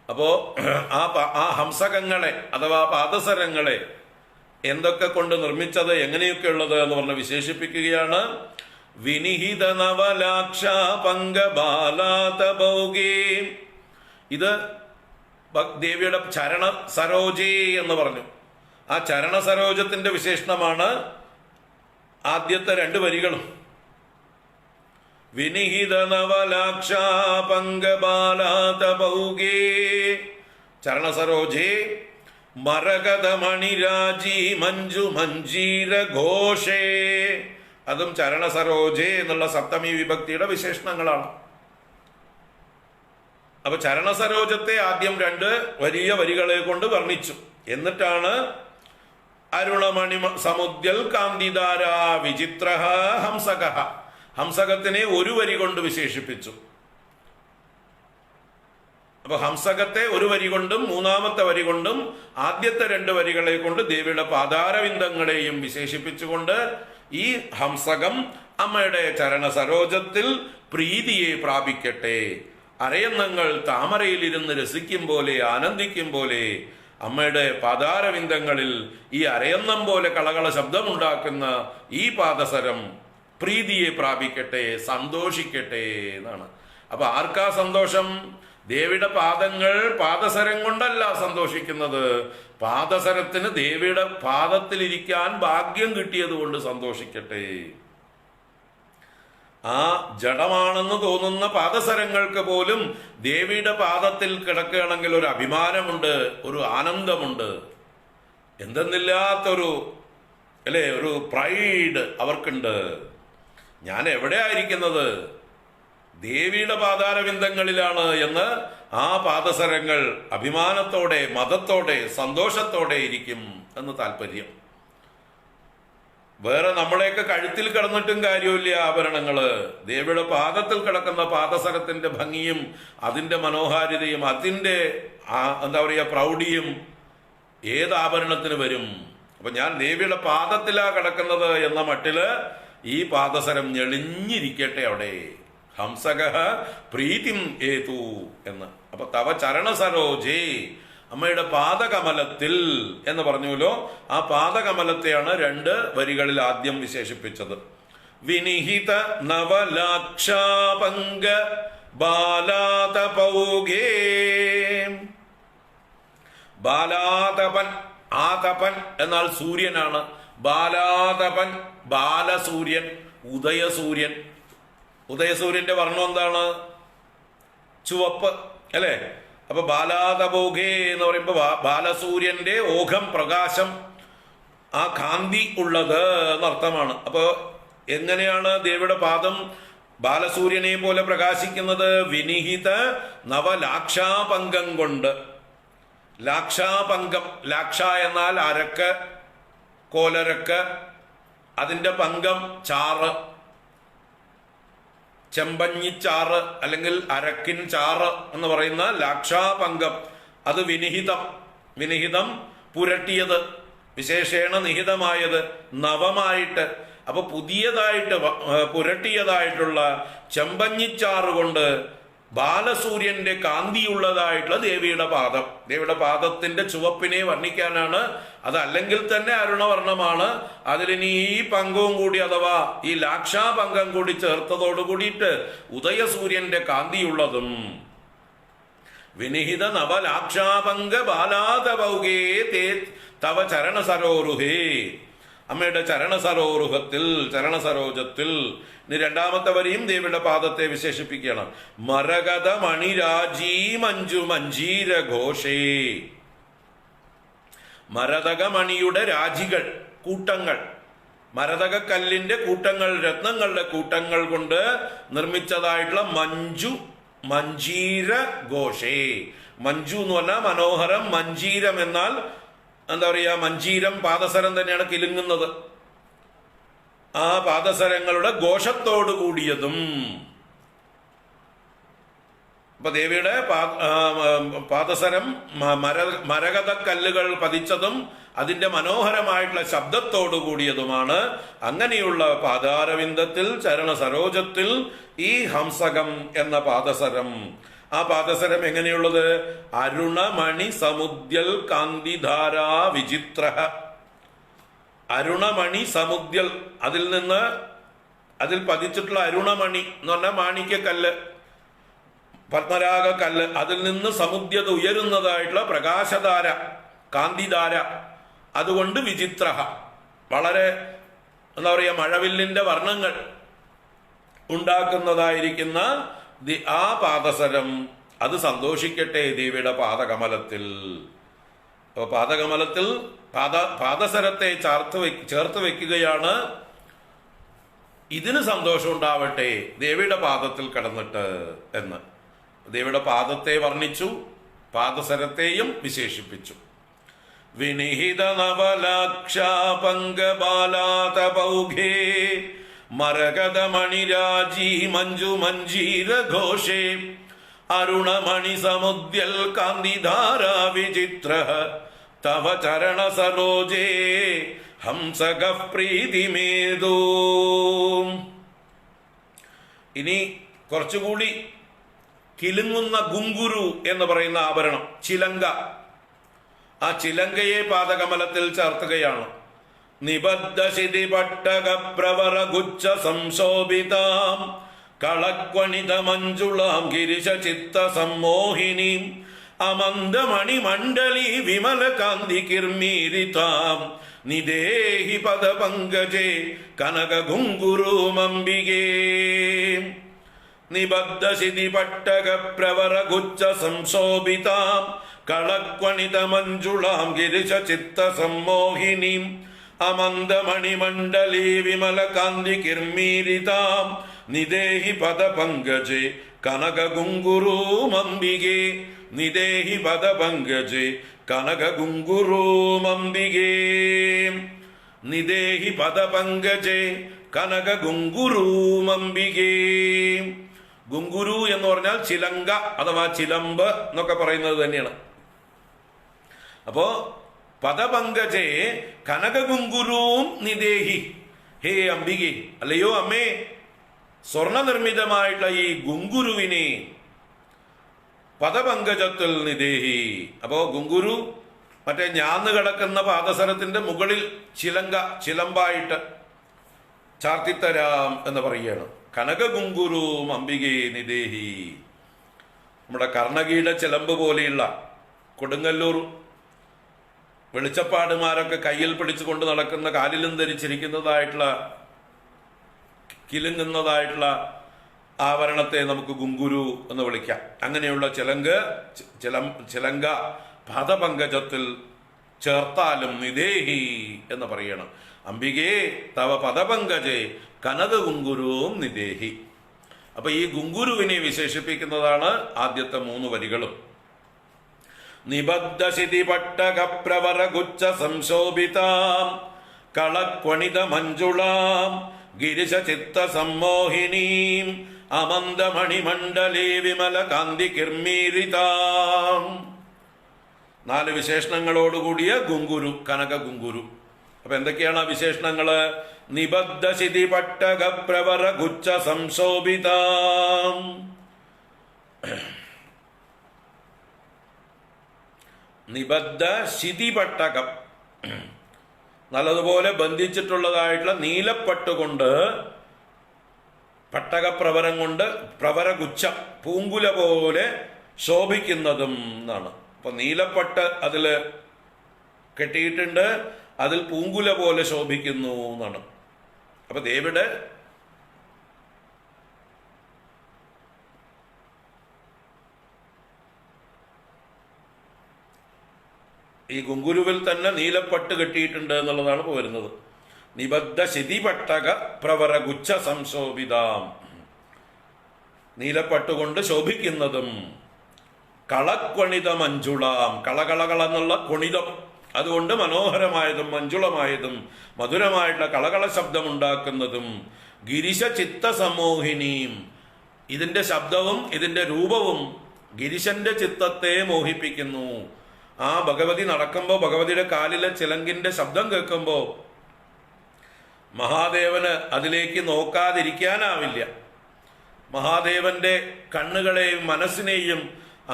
അപ്പോ ആ ഹംസകങ്ങളെ അഥവാ പാദസരങ്ങളെ എന്തൊക്കെ കൊണ്ട് നിർമ്മിച്ചത്, എങ്ങനെയൊക്കെ ഉള്ളത് എന്ന് പറഞ്ഞ് വിശേഷിപ്പിക്കുകയാണ്. വിനിഹിത നവലാക്ഷ പങ്കബാലാതപൗഗേ, ഇത് ദേവിയുടെ ചരണ സരോജേ എന്ന് പറഞ്ഞു. ആ ചരണ സരോജത്തിന്റെ വിശേഷണമാണ് ആദ്യത്തെ 2 വരികളും. വിനിഹിത നവലാക്ഷ പങ്കബാലാതപൗഗേ ചരണസരോജേ മരകത മണിരാജി മഞ്ജു മഞ്ജീര ഘോഷേ. അതും ചരണസരോജേ എന്നുള്ള സപ്തമി വിഭക്തിയുടെ വിശേഷണങ്ങളാണ്. അപ്പൊ ചരണസരോജത്തെ ആദ്യം 2 വലിയ വരികളെ കൊണ്ട് വർണ്ണിച്ചു. എന്നിട്ടാണ് അരുണമണി സമുദ്യൽ കാന്തിധാരാ വിചിത്ര ഹംസക, ഹംസകത്തിനെ 1 വരി കൊണ്ട് വിശേഷിപ്പിച്ചു. അപ്പൊ ഹംസകത്തെ 1 വരി കൊണ്ടും 3ാമത്തെ വരി കൊണ്ടും ആദ്യത്തെ 2 വരികളെ കൊണ്ട് ദേവിയുടെ പാദാരവിന്ദങ്ങളെയും വിശേഷിപ്പിച്ചുകൊണ്ട് ഈ ഹംസകം അമ്മയുടെ ചരണ സരോജത്തിൽ പ്രീതിയെ പ്രാപിക്കട്ടെ. അരയന്നങ്ങൾ താമരയിലിരുന്ന് രസിക്കും പോലെ, ആനന്ദിക്കും പോലെ അമ്മയുടെ പാദാരവിന്ദങ്ങളിൽ ഈ അരയന്നം പോലെ കളകള ശബ്ദമുണ്ടാക്കുന്ന ഈ പാദസരം പ്രീതിയെ പ്രാപിക്കട്ടെ, സന്തോഷിക്കട്ടെ എന്നാണ്. അപ്പൊ ആർക്കാ സന്തോഷം? ദേവിയുടെ പാദങ്ങൾ പാദസരം കൊണ്ടല്ല സന്തോഷിക്കുന്നത്, പാദസരത്തിന് ദേവിയുടെ പാദത്തിലിരിക്കാൻ ഭാഗ്യം കിട്ടിയത് കൊണ്ട് സന്തോഷിക്കട്ടെ. ആ ജഡമാണെന്ന് തോന്നുന്ന പാദസരങ്ങൾക്ക് പോലും ദേവിയുടെ പാദത്തിൽ കിടക്കുകയാണെങ്കിൽ ഒരു അഭിമാനമുണ്ട്, ഒരു ആനന്ദമുണ്ട്, എന്തെന്നില്ലാത്തൊരു ഒരു പ്രൈഡ് അവർക്കുണ്ട്. ഞാൻ എവിടെയായിരിക്കുന്നത്? ദേവിയുടെ പാദാരവിന്ദങ്ങളിലാണ് എന്ന് ആ പാദസരങ്ങൾ അഭിമാനത്തോടെ, മതത്തോടെ, സന്തോഷത്തോടെ ഇരിക്കും എന്ന് താല്പര്യം. വേറെ നമ്മളെയൊക്കെ കഴുത്തിൽ കിടന്നിട്ടും കാര്യമില്ല ആഭരണങ്ങള്. ദേവിയുടെ പാദത്തിൽ കിടക്കുന്ന പാദസരത്തിന്റെ ഭംഗിയും അതിന്റെ മനോഹാരിതയും അതിന്റെ എന്താ പറയുക പ്രൗഢിയും ഏത് ആഭരണത്തിന് വരും? അപ്പൊ ഞാൻ ദേവിയുടെ പാദത്തിലാ കിടക്കുന്നത് എന്ന മട്ടില് ഈ പാദസരം ഞെളിഞ്ഞിരിക്കട്ടെ അവിടെ. ഹംസക പ്രീതിം ഏതു എന്ന്. അപ്പൊ തവ ചരണസരോജേ, അമ്മയുടെ പാദകമലത്തിൽ എന്ന് പറഞ്ഞുല്ലോ. ആ പാദകമലത്തെയാണ് 2 വരികളിൽ ആദ്യം വിശേഷിപ്പിച്ചത്. വിനിഹിത നവലാക്ഷാപങ്ക ബാലാതപൗഗേ. ബാലാതപൻ, ആതപൻ എന്നാൽ സൂര്യനാണ്. ബാലാതപൻ ബാലസൂര്യൻ, ഉദയസൂര്യൻ. ഉദയസൂര്യന്റെ വർണ്ണം എന്താണ്? ചുവപ്പ് അല്ലേ? അപ്പൊ ബാലാതപൗഗേ എന്ന് പറയുമ്പോ ബാലസൂര്യന്റെ ഓഘം, പ്രകാശം, ആ കാന്തി ഉള്ളത് എന്നർത്ഥമാണ്. അപ്പൊ എങ്ങനെയാണ് ദേവിയുടെ പാദം ബാലസൂര്യനെ പോലെ പ്രകാശിക്കുന്നത്? വിനിഹിത നവലാക്ഷാപങ്കം കൊണ്ട്. ലാക്ഷാപങ്കം, ലാക്ഷ എന്നാൽ അരക്ക്, കോലരക്ക്, അതിന്റെ പങ്കം ചാറ്, ചെമ്പഞ്ഞിച്ചാറ് അല്ലെങ്കിൽ അരക്കിൻ ചാറ് എന്ന് പറയുന്ന ലാക്ഷാപങ്കം. അത് വിനിഹിതം, വിനിഹിതം പുരട്ടിയത്, വിശേഷേണ നിഹിതമായത്, നവമായിട്ട്. അപ്പൊ പുതിയതായിട്ട് പുരട്ടിയതായിട്ടുള്ള ചെമ്പഞ്ഞിച്ചാറ് കൊണ്ട് ബാലസൂര്യന്റെ കാന്തിയുള്ളതായിട്ടുള്ള ദേവിയുടെ പാദം. ദേവിയുടെ പാദത്തിന്റെ ചുവപ്പിനെ വർണ്ണിക്കാനാണ്. അതല്ലെങ്കിൽ തന്നെ അരുണവർണ്ണമാണ്. അതിലിനി ഈ പങ്കവും കൂടി അഥവാ ഈ ലാക്ഷാപങ്കം കൂടി ചേർത്തതോട് കൂടിയിട്ട് ഉദയസൂര്യന്റെ കാന്തിയുള്ളതും. വിനിഹിത നവലാക്ഷാപങ്ക ബാലാതപൗഗേ തേ തവ ചരണസരോരുഹേ. അമ്മയുടെ ചരണസരോരുഹത്തിൽ, ചരണസരോജത്തിൽ. ഇനി 2ാമത്തെ വരിയും ദേവിയുടെ പാദത്തെ വിശേഷിപ്പിക്കുകയാണ്. മരകത മണിരാജീ മഞ്ജു മഞ്ജീര ഘോഷേ. മരതകമണിയുടെ രാജികൾ, കൂട്ടങ്ങൾ, മരതക കല്ലിന്റെ കൂട്ടങ്ങൾ, രത്നങ്ങളുടെ കൂട്ടങ്ങൾ കൊണ്ട് നിർമ്മിച്ചതായിട്ടുള്ള മഞ്ജു മഞ്ജീര ഘോഷേ. മഞ്ജു എന്ന് പറഞ്ഞാൽ മനോഹരം, മഞ്ജീരം എന്നാൽ എന്താ പറയുക, മഞ്ജീരം പാദസരം തന്നെയാണ് കിലുങ്ങുന്നത്. ആ പാദസരങ്ങളുടെ ഘോഷത്തോടു കൂടിയതും. അപ്പൊ ദേവിയുടെ പാദസരം മരകത കല്ലുകൾ പതിച്ചതും അതിന്റെ മനോഹരമായിട്ടുള്ള ശബ്ദത്തോടു കൂടിയതുമാണ്. അങ്ങനെയുള്ള പാദാരവിന്ദത്തിൽ, ചരണസരോജത്തിൽ ഈ ഹംസകം എന്ന പാദസരം. ആ പാദസരം എങ്ങനെയുള്ളത്? അരുണമണി സമുദ്യൽ കാന്തിധാരാ വിചിത്ര. അരുണമണി സമുദ്യൽ, അതിൽ പതിച്ചിട്ടുള്ള അരുണമണി എന്ന് പറഞ്ഞാൽ മാണിക്യക്കല്ല്, പത്മരാഗ കല്ല്. അതിൽ നിന്ന് സമുദ്യത ഉയരുന്നതായിട്ടുള്ള പ്രകാശധാര, കാന്തിധാര. അതുകൊണ്ട് വിചിത്ര, വളരെ എന്താ പറയുക മഴവില്ലിന്റെ വർണ്ണങ്ങൾ ഉണ്ടാക്കുന്നതായിരിക്കുന്ന ആ പാദസരം. അത് സന്തോഷിക്കട്ടെ ദേവിയുടെ പാദകമലത്തിൽ. അപ്പൊ പാദകമലത്തിൽ പാദസരത്തെ ചേർത്ത് വെക്കുകയാണ്. ഇതിന് സന്തോഷം ഉണ്ടാവട്ടെ ദേവിയുടെ പാദത്തിൽ കിടന്നിട്ട് എന്ന്. ദേവിയുടെ പാദത്തെ വർണ്ണിച്ചു, പാദസരത്തെയും വിശേഷിപ്പിച്ചു. വിനിഹിത നവലാക്ഷാപങ്കബാലാതപൗഘേ മരകത മണിരാജീ മഞ്ജു മഞ്ജീര ഘോഷേ അരുണമണി സമുദ്യൽ കാന്തിധാരാ വിചിത്ര തവ ചരണ സരോജേ ഹംസക പ്രീതിമേതോ. ഇനി കുറച്ചുകൂടി കിലുങ്ങുന്ന ഗുങ്കുരു എന്ന് പറയുന്ന ആഭരണം, ചിലങ്ക. ആ ചിലങ്കയെ പാദകമലത്തിൽ ചേർത്തുകയാണ്. നിബദ്ധ ശിതി പട്ടക പ്രവര ഗുച്ഛ സംശോഭിതാം കളക്വണിത മഞ്ജുളാം ഗിരിശ ചിത്ത സമ്മോഹിനീം അമന്ദമണി മണ്ഡലി വിമല കാന്തി കിർമീരിതാം നിദേഹി പദ പങ്കജേ കനക ഗുങ്കുരുമംബികേ. നിബദ്ധ ശിതി പട്ടക പ്രവര ഗുച്ഛ സംശോഭിതാം കളക്വണിത മഞ്ജുളാം ഗിരിശ ചിത്ത സമ്മോഹിനീം അമന്ദമണിമണ്ഡലീ വിമല കാന്തി കിർമീരിതാം നിദേഹി പദ പങ്കജേ കനക ഗുങ്കുരുമംബികേ. നിദേഹി പദ പങ്കജേ കനക ഗുങ്കുരുമംബികേ. നിദേഹി പദപങ്കജേ കനക ഗുങ്കുരൂമംബികേ. ഗുങ്കുരു എന്ന് പറഞ്ഞാൽ ചിലങ്ക അഥവാ ചിലമ്പ് എന്നൊക്കെ പറയുന്നത് തന്നെയാണ്. അപ്പോ പദപങ്കജേ കനക ഗുങ്കുരൂം നിദേഹി, ഹേ അംബികെ, അല്ലയോ അമ്മേ, സ്വർണ നിർമ്മിതമായിട്ടുള്ള ഈ ഗുങ്കുരുവിനെ പദപങ്കജത്തിൽ നിദേഹി. അപ്പോ ഗുങ്കുരു മറ്റേ ഞാന്ന് കിടക്കുന്ന പാദസരത്തിന്റെ മുകളിൽ ചിലമ്പായിട്ട് ചാർത്തിത്തരാം എന്ന് പറയുകയാണ്. കനക ഗുങ്കുരൂം അംബികേ നിദേഹി. നമ്മുടെ കർണകീട ചിലമ്പ് പോലെയുള്ള കൊടുങ്ങല്ലൂർ വെളിച്ചപ്പാടുമാരൊക്കെ കയ്യിൽ പിടിച്ചു കൊണ്ട് നടക്കുന്ന, കാലിലും ധരിച്ചിരിക്കുന്നതായിട്ടുള്ള കിലുങ്ങുന്നതായിട്ടുള്ള ആവരണത്തെ നമുക്ക് ഗുങ്കുരു എന്ന് വിളിക്കാം. അങ്ങനെയുള്ള ചിലങ്ക പദപങ്കജത്തിൽ ചേർത്താലും നിദേഹി എന്ന് പറയണം. അംബികേ തവ പദപങ്കജേ കനക ഗുങ്കുരുവും നിദേഹി. അപ്പൊ ഈ ഗുങ്കുരുവിനെ വിശേഷിപ്പിക്കുന്നതാണ് ആദ്യത്തെ 3 വരികളും. നിബദ്ധശിതി പട്ടകപ്രവരഗുച്ഛ സംശോഭിതാം കളക്വണിത മഞ്ജുളാം ഗിരിശ ചിത്ത സമ്മോഹിനീം അമന്തമണിമണ്ഡലേ വിമല കാന്തി കിർമീരിതാം. 4 വിശേഷണങ്ങളോടുകൂടിയ ഗുങ്കുരു, കനക ഗുങ്കുരു. അപ്പൊ എന്തൊക്കെയാണ് ആ വിശേഷണങ്ങള്? നിബദ്ധശിതി പട്ടകപ്രവരഗുച്ഛ സംശോഭിതാം. നിബദ്ധ ശിതിപട്ടകം, നല്ലതുപോലെ ബന്ധിച്ചിട്ടുള്ളതായിട്ടുള്ള നീലപ്പട്ടുകൊണ്ട്, പട്ടകപ്രവരം കൊണ്ട് പ്രവരഗുച്ഛം പൂങ്കുല പോലെ ശോഭിക്കുന്നതും എന്നാണ്. അപ്പൊ നീലപ്പട്ട് അതില് കെട്ടിയിട്ടുണ്ട്, അതിൽ പൂങ്കുല പോലെ ശോഭിക്കുന്നു എന്നാണ്. അപ്പൊ ദേവിയുടെ ഈ ഗുങ്കുരുവിൽ തന്നെ നീലപ്പട്ട് കെട്ടിയിട്ടുണ്ട് എന്നുള്ളതാണ് ഇപ്പോൾ വരുന്നത്. നിബദ്ധ ശിതിപട്ടക പ്രവരഗുച്ഛ സംശോഭിതാം, നീലപ്പട്ടുകൊണ്ട് ശോഭിക്കുന്നതും. കളക്വണിത മഞ്ജുളാം, കളകള എന്നുള്ള കൊണിതം, അതുകൊണ്ട് മനോഹരമായതും മഞ്ജുളമായതും മധുരമായിട്ടുള്ള കളകള ശബ്ദമുണ്ടാക്കുന്നതും. ഗിരിശ ചിത്ത സമോഹിനിയും, ഇതിന്റെ ശബ്ദവും ഇതിന്റെ രൂപവും ഗിരിശന്റെ ചിത്തത്തെ മോഹിപ്പിക്കുന്നു. ആ ഭഗവതി നടക്കുമ്പോൾ ഭഗവതിയുടെ കാലിലെ ചിലങ്കിന്റെ ശബ്ദം കേൾക്കുമ്പോൾ മഹാദേവന് അതിലേക്ക് നോക്കാതിരിക്കാനാവില്ല. മഹാദേവന്റെ കണ്ണുകളെയും മനസ്സിനെയും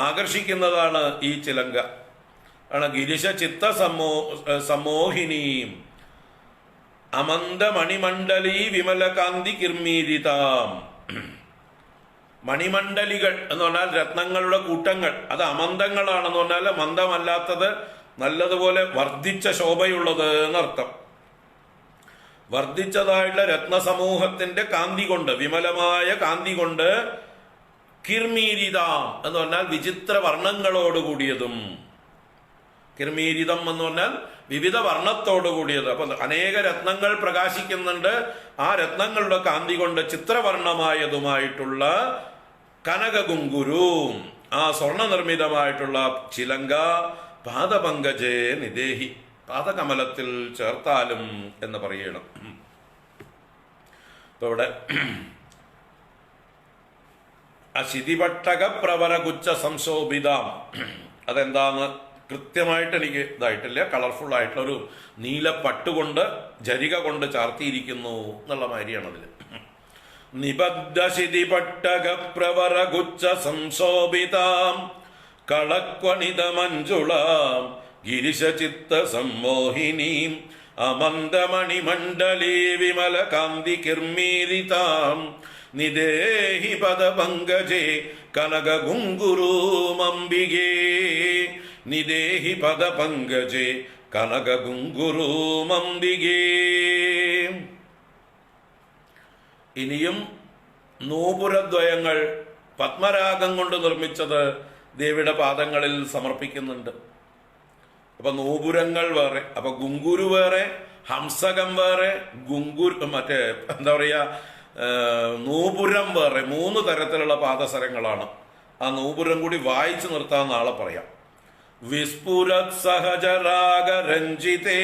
ആകർഷിക്കുന്നതാണ് ഈ ചിലങ്ക. ആണ് ഗിരിശ ചിത്ത സമോഹിനീം അമന്ത മണിമണ്ഡലീ വിമലകാന്തി കിർമീരിതാം. മണിമണ്ഡലികൾ എന്ന് പറഞ്ഞാൽ രത്നങ്ങളുടെ കൂട്ടങ്ങൾ, അത് അമന്തങ്ങളാണെന്ന് പറഞ്ഞാൽ മന്ദമല്ലാത്തത്, നല്ലതുപോലെ വർദ്ധിച്ച ശോഭയുള്ളത് എന്നർത്ഥം. വർദ്ധിച്ചതായിട്ടുള്ള രത്നസമൂഹത്തിന്റെ കാന്തി കൊണ്ട്, വിമലമായ കാന്തി കൊണ്ട്, കിർമീരിതാം എന്ന് പറഞ്ഞാൽ വിചിത്ര വർണ്ണങ്ങളോടുകൂടിയതും. കിർമീരിതം എന്ന് പറഞ്ഞാൽ വിവിധ വർണ്ണത്തോടു കൂടിയത്. അപ്പൊ അനേക രത്നങ്ങൾ പ്രകാശിക്കുന്നുണ്ട്. ആ രത്നങ്ങളുടെ കാന്തി കൊണ്ട് ചിത്രവർണ്ണമായതുമായിട്ടുള്ള കനക ഗുങ്കുരു, ആ സ്വർണ്ണ നിർമ്മിതമായിട്ടുള്ള ചിലങ്ക പാദപങ്കജേ നിദേഹി, പാദകമലത്തിൽ ചേർത്താലും എന്ന് പറയണം. ഇപ്പൊ ഇവിടെ ആ ശിതിപട്ടക പ്രവരഗുച്ഛ സംശോഭിതാം, അതെന്താന്ന് കൃത്യമായിട്ട് എനിക്ക് ഇതായിട്ടില്ല. കളർഫുൾ ആയിട്ടുള്ള ഒരു നീല പട്ടുകൊണ്ട് ജരിക കൊണ്ട് ചാർത്തിയിരിക്കുന്നു എന്നുള്ള മാതിരിയാണ് അതിൽ. നിബദ്ധ ശിതിപട്ടക പ്രവരഗുച്ഛ സംശോഭിതാം കളക്വണിത മഞ്ജുളാം ഗിരിശ ചിത്ത സമ്മോഹിനീം അമന്തമണിമണ്ഡലീ വിമല കാന്തി കിർമീരിതാം നിദേഹി പദപങ്കജേ കനക ഗുങ്കുരൂമംബികേ. നിദേഹി പദപങ്കജേ കനക ഗുങ്കുരൂമംബികേ. ഇനിയും നൂപുരദ്വയങ്ങൾ പത്മരാഗം കൊണ്ട് നിർമ്മിച്ചത് ദേവിയുടെ പാദങ്ങളിൽ സമർപ്പിക്കുന്നുണ്ട്. അപ്പൊ നൂപുരങ്ങൾ വേറെ, അപ്പൊ ഗുങ്കുരു വേറെ, ഹംസകം വേറെ, മറ്റേ എന്താ പറയാ നൂപുരം വേറെ. 3 തരത്തിലുള്ള പാദസരങ്ങളാണ്. ആ നൂപുരം കൂടി വായിച്ചു നിർത്താൻ നാളെ പറയാം. വിസ്ഫുരത് സഹജരാഗ രഞ്ജിതേ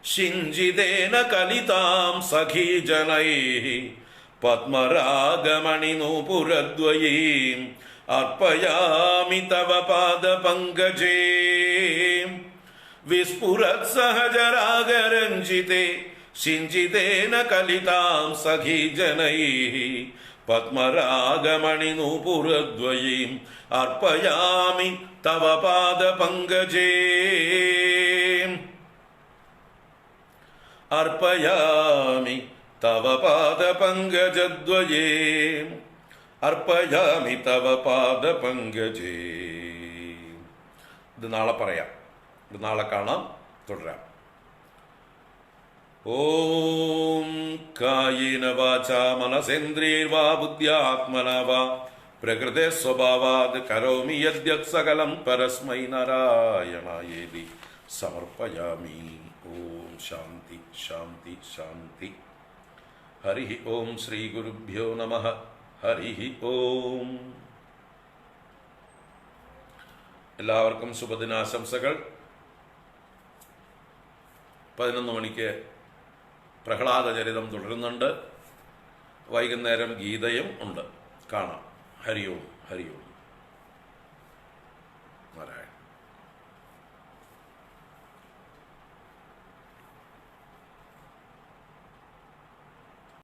ശിഞ്ചിതേന കലിതാം സഖീജനൈഃ പത്മരാഗമണിനൂപുരദ്വയീം അർപ്പയാമി തവ പാദപങ്കജേ വിസ്ഫുരത് സഹജരാഗരഞ്ജിതേ ശിഞ്ചിതേന കലിതാം സഖീജനൈഃ പത്മരാഗമണിനൂപുരദ്വയീം അർപ്പയാമി തവ പാദപങ്കജേ അർപ്പയാമി തവ പാദപങ്കജദ്വയേ അർപ്പയാമി തവ പാദപങ്കജേ. ഇത് നാളെ പറയാം, ഇത് നാളെ കാണാം, തുടരാം. ഓം കായേന വാചാ മനസേന്ദ്രിയൈർവാ ബുദ്ധ്യാത്മനാ വാ പ്രകൃതേ സ്വഭാവാത് കരോമി യദ്യത് സകലം പരസ്മൈ നാരായണായേതി സമർപ്പയാമി. ഓം ശാന്തി ശാന്തി ശാന്തി. ഹരി ഓം ശ്രീ ഗുരുഭ്യോ നമഃ. ഹരി ഓം. എല്ലാവർക്കും ശുഭദിനാശംസകൾ. 11 മണിക്ക് പ്രഹ്ലാദചരിതം തുടരുന്നുണ്ട്. വൈകുന്നേരം ഗീതയും ഉണ്ട്, കാണാം. ഹരി ഓം. ഹരി ഓം.